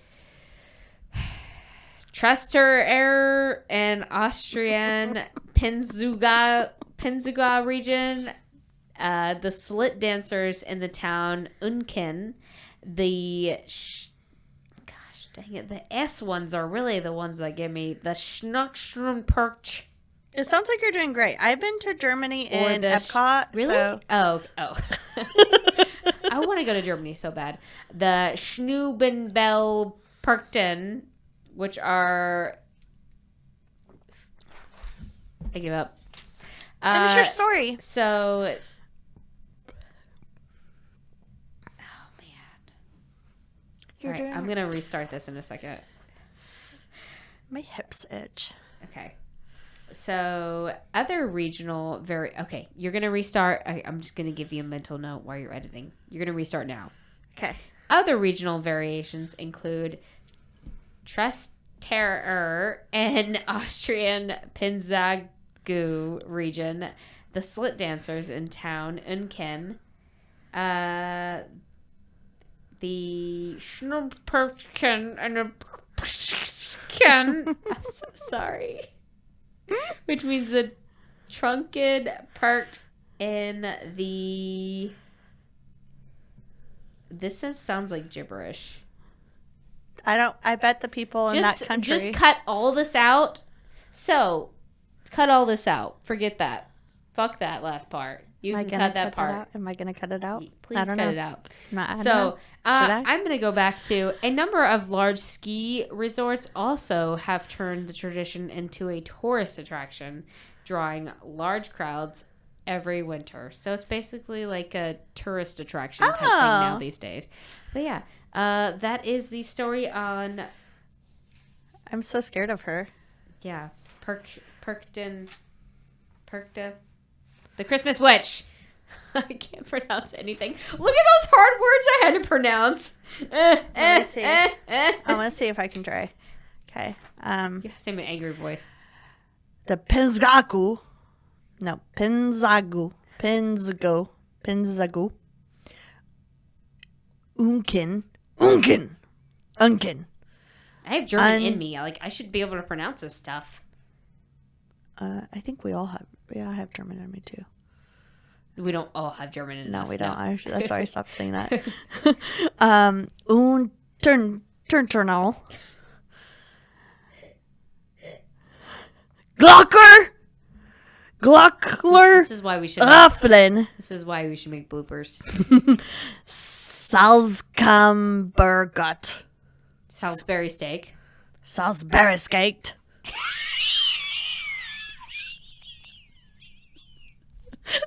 Trester and Austrian Pinzuga region, the slit dancers in the town Unken, gosh dang it, the S ones are really the ones that give me the Schnuckstrumperch. It sounds like you're doing great. I've been to Germany in Epcot. Really? So. Oh. I want to go to Germany so bad. The Schnubenbell-Perchten, which are... I give up. Finish your story. So... Oh, man. I'm going to restart this in a second. My hips itch. Okay. So, other regional okay, you're going to restart. I'm just going to give you a mental note while you're editing. You're going to restart now. Okay. Other regional variations include Trester and Austrian Pinzagu region, the slit dancers in town Unken, the Schnupperken and the I'm so sorry. Which means the trunked part in the... This sounds like gibberish. I bet the people in that country... Just cut all this out. So, cut all this out. Forget that. Fuck that last part. You can cut that part. Am I going to cut it out? Please cut it out. So, I'm going to go back to a number of large ski resorts also have turned the tradition into a tourist attraction, drawing large crowds every winter. So it's basically like a tourist attraction type thing now these days. But yeah, that is the story on... I'm so scared of her. Yeah. Perchten. The Christmas Witch. I can't pronounce anything. Look at those hard words I had to pronounce. Let me see. I'm going to see if I can try. Okay. You say an angry voice. The Pinzagu. Unken. I have German in me. I should be able to pronounce this stuff. I think we all have. Yeah, I have German in me too. We don't all have German in us. No, we don't. That's why I stopped saying that. Turnal. Glockler. This is why we should. This is why we should make bloopers. Salisbury steak. Salisbury Skate.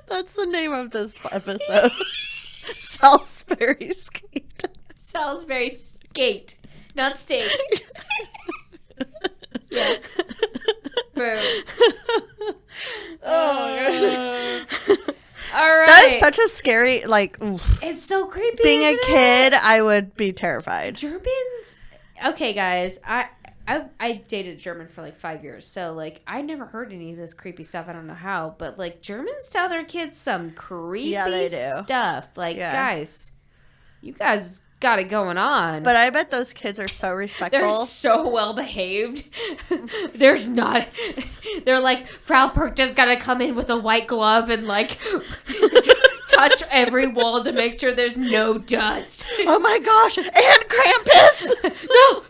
That's the name of this episode. Salisbury Skate. Salisbury Skate, not steak. Yes. Boom. Oh my gosh. All right. That is such a scary, like, oof. It's so creepy. Being a kid, I would be terrified. Germans. Okay, guys. I dated a German for like 5 years, so like I never heard any of this creepy stuff. I don't know how, but like Germans tell their kids some creepy stuff. Like, guys, you guys got it going on. But I bet those kids are so respectful. They're so well behaved. There's not. They're like, Frau Perkta's got to come in with a white glove and like touch every wall to make sure there's no dust. Oh my gosh! And Krampus! No!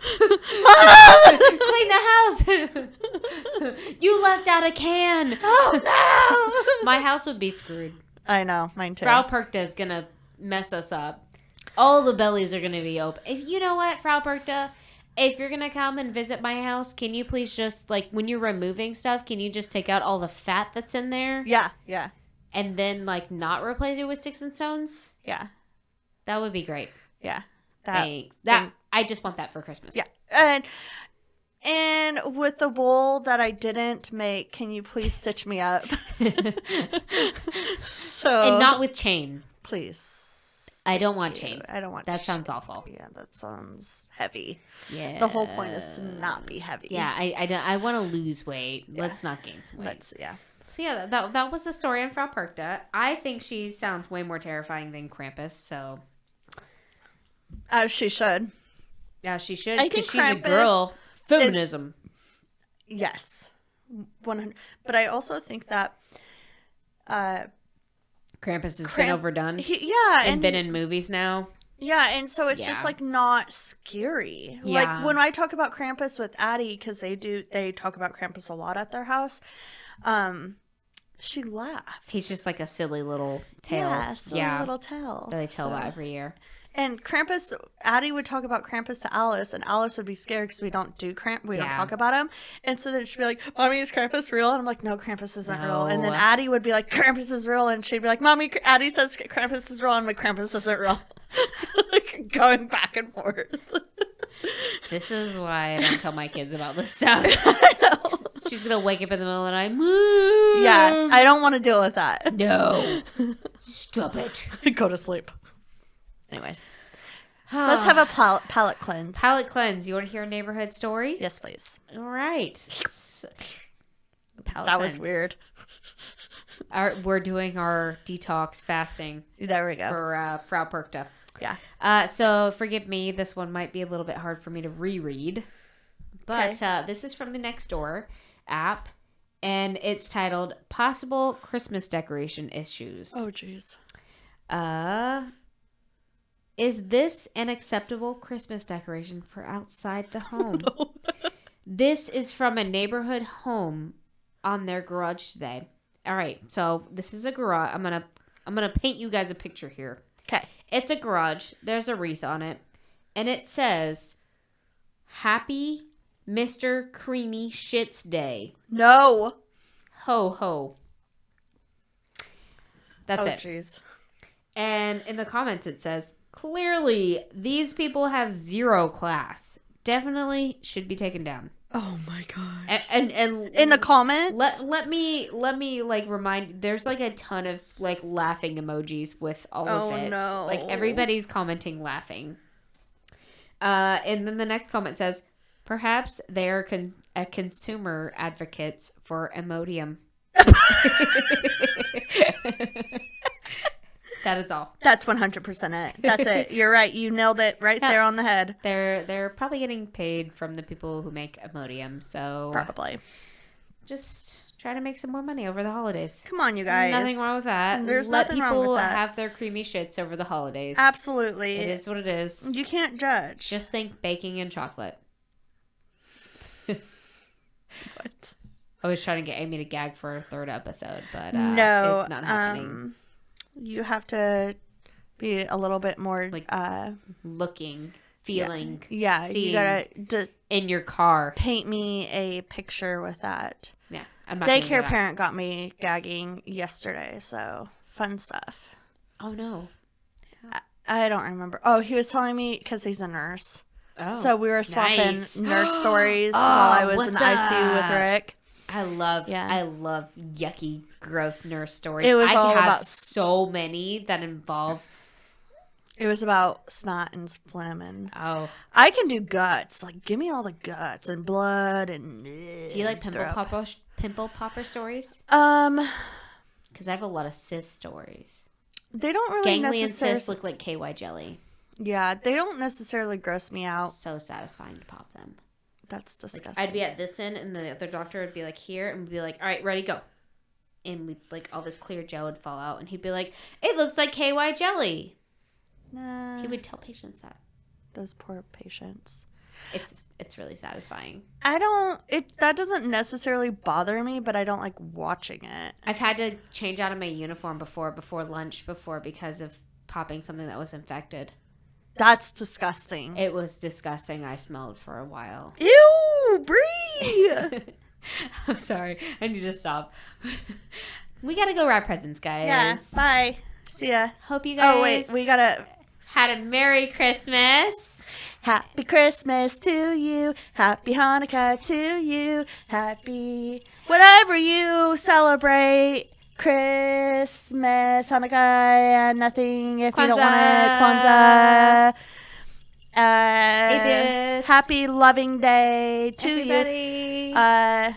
Clean the house! You left out a can! Oh no! My house would be screwed. I know, mine too. Frau Perkta's gonna mess us up. All the bellies are gonna be open. If you know what, Frau Perkta, if you're gonna come and visit my house, can you please just, like, when you're removing stuff, can you just take out all the fat that's in there? Yeah. And then, like, not replace it with sticks and stones? Yeah. That would be great. Yeah. Thanks. I just want that for Christmas. Yeah. And with the wool that I didn't make, can you please stitch me up? And not with chain. Please. I don't want chain. I don't want that. Sounds awful. Yeah, that sounds heavy. Yeah. The whole point is to not be heavy. Yeah, I want to lose weight. Yeah. Let's not gain some weight. So yeah, that was the story on Frau Perkta. I think she sounds way more terrifying than Krampus. So, as she should. Yeah, she should. Because she's a girl. Feminism. Yes, 100. But I also think that Krampus has been overdone. And been in movies now. Yeah, and so it's just like not scary. Yeah. Like when I talk about Krampus with Addie, because they talk about Krampus a lot at their house. She laughs. He's just like a silly little tale. Yeah, silly little tale that they tell about every year. And Krampus, Addie would talk about Krampus to Alice, and Alice would be scared because we don't do we don't talk about him. And so then she'd be like, "Mommy, is Krampus real?" And I'm like, "No, Krampus isn't real." And then Addie would be like, "Krampus is real," and she'd be like, "Mommy, Addie says Krampus is real," and I'm like, "Krampus isn't real." Like going back and forth. This is why I don't tell my kids about this stuff. I know. She's gonna wake up in the middle of the night. Mom! Yeah, I don't want to deal with that. No, stop it. Go to sleep. Anyways, let's have a palate cleanse. Palate cleanse. You want to hear a neighborhood story? Yes, please. All right. That was weird. We're doing our detox fasting. There we go. For Frau Perkta. Yeah. So forgive me. This one might be a little bit hard for me to reread. But this is from the Nextdoor app. And it's titled Possible Christmas Decoration Issues. Oh, jeez. Is this an acceptable Christmas decoration for outside the home? No. This is from a neighborhood home on their garage today. All right, so this is a garage. I'm gonna paint you guys a picture here. Okay, it's a garage. There's a wreath on it, and it says, "Happy Mr. Creamy Shits Day." No. Ho ho. That's it. Oh, jeez. And in the comments it says, "Clearly, these people have zero class. Definitely should be taken down." Oh my gosh! And in the comments, let me like remind. There's like a ton of like laughing emojis with all of it. No. Like everybody's commenting laughing. And then the next comment says, "Perhaps they are consumer advocates for Imodium." That is all. That's 100% it. That's it. You're right. You nailed it right there on the head. They're probably getting paid from the people who make Imodium, so probably. Just try to make some more money over the holidays. Come on, you guys. Nothing wrong with that. There's nothing wrong with that. Let people have their creamy shits over the holidays. Absolutely. It is what it is. You can't judge. Just think baking and chocolate. What? I was trying to get Amy to gag for a third episode, but no, it's not happening. You have to be a little bit more like looking, feeling, yeah. Seeing You gotta in your car. Paint me a picture with that. Yeah, I'm not daycare parent got me gagging yesterday, so fun stuff. Oh no, I don't remember. Oh, he was telling me because he's a nurse. Oh, so we were swapping nice. nurse stories while I was in the ICU with Rick. I love yucky, gross nurse stories. It was I all have about so many that involve. It was about snot and phlegm, and I can do guts. Like, give me all the guts and blood and. Do you like pimple popper stories? Because I have a lot of cyst stories. They don't really ganglion cysts look like KY jelly. Yeah, they don't necessarily gross me out. So satisfying to pop them. That's disgusting. Like, I'd be at this end, and the other doctor would be like here, and we'd be like, all right, ready, go. And we'd like all this clear gel would fall out, and he'd be like, it looks like KY jelly. Nah. He would tell patients that. Those poor patients. It's really satisfying. That doesn't necessarily bother me, but I don't like watching it. I've had to change out of my uniform before lunch because of popping something that was infected. That's disgusting. It was disgusting. I smelled for a while. Ew, Bri! I'm sorry. I need to stop. We gotta go wrap presents, guys. Yeah, bye. See ya. Hope you guys... Oh, wait, we gotta... Had a Merry Christmas. Happy Christmas to you. Happy Hanukkah to you. Happy whatever you celebrate. Christmas, Hanukkah, and nothing if Kwanzaa. You don't want it. Kwanzaa. Happy loving day to everybody.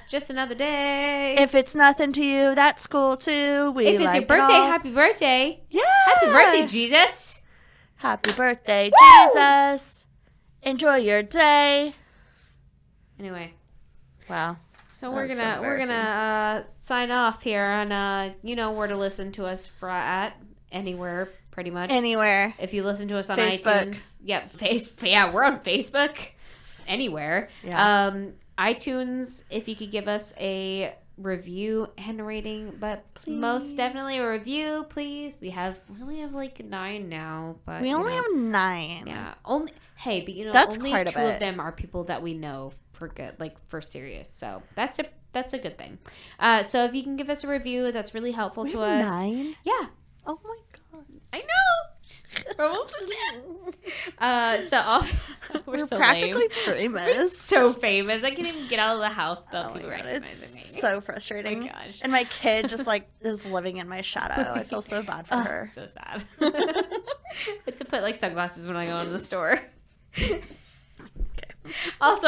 Just another day. If it's nothing to you, that's cool too. If it's your birthday, happy birthday. Yeah. Happy birthday, Jesus. Happy birthday, Woo! Jesus. Enjoy your day. Anyway. Wow. So we're gonna sign off here, and you know where to listen to us at anywhere, pretty much. Anywhere. If you listen to us on Facebook. iTunes, we're on Facebook. Anywhere. Yeah. iTunes. If you could give us a review and rating, but most definitely a review, please. We only have like 9 now, but we only have 9. Yeah. Only. Hey, but that's only quite 2 of them are people that we know for good, like for serious. So that's a good thing. So if you can give us a review, that's really helpful to us. 9? Yeah. Oh my god. I know. We're almost we're so practically lame. famous. We're so famous. I can't even get out of the house without people It's recognizing me. so frustrating. Oh my gosh. And my kid just like is living in my shadow. I feel so bad for her. So sad. I have to put like sunglasses when I go into the store. Also,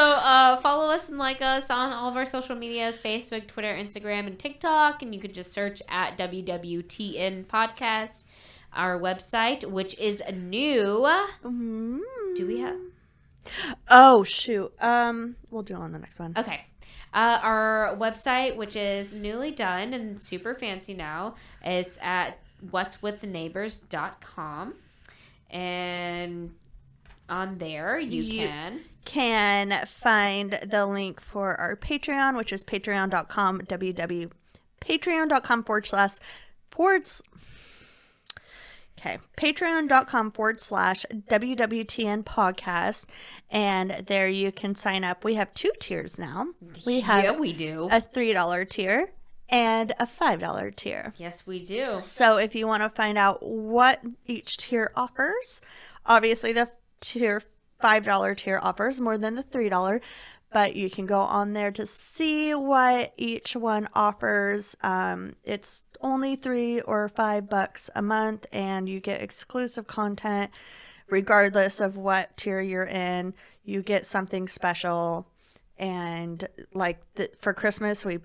follow us and like us on all of our social medias, Facebook, Twitter, Instagram, and TikTok. And you could just search at wwtnpodcast, our website, which is new. Mm-hmm. Do we have? Oh, shoot. We'll do it on the next one. Okay. Our website, which is newly done and super fancy now, is at whatswiththeneighbors.com. And on there, you can find the link for our Patreon, which is patreon.com patreon.com/wwtn podcast, and there you can sign up. We have 2 tiers now. We do a $3 tier and a $5 tier. Yes, we do. So if you want to find out what each tier offers, obviously the $5 tier offers more than the $3, but you can go on there to see what each one offers. It's only $3 or $5 a month, and you get exclusive content regardless of what tier you're in. You get something special. And like for Christmas, we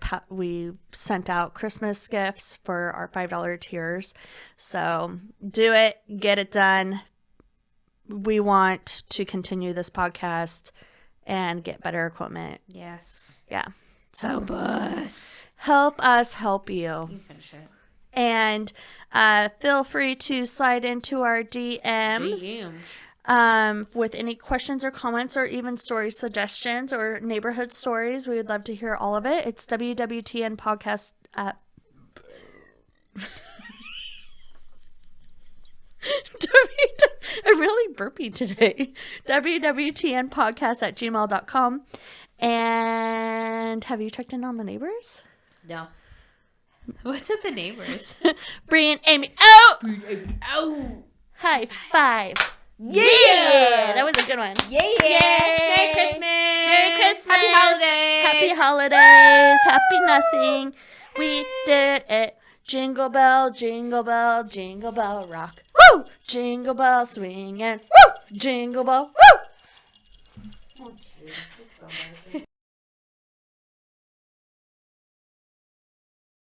sent out Christmas gifts for our $5 tiers. So do it, get it done. We want to continue this podcast and get better equipment. Yes. Yeah. So help us. Help us help you. You can finish it. And feel free to slide into our DMs. with any questions or comments or even story suggestions or neighborhood stories. We would love to hear all of it. It's wwtnpodcast at I'm really burpy today. wwtnpodcast at gmail.com. And have you checked in on the neighbors? No. What's with the neighbors? Bri and Amy out! Ow! High five. Yeah! That was a good one. Yeah! Yay! Merry Christmas! Merry Christmas! Happy holidays! Happy holidays! Happy nothing. We did it. Jingle bell, jingle bell, jingle bell rock. Woo! Jingle bell swing and woo! Jingle bell, woo! Oh, geez, so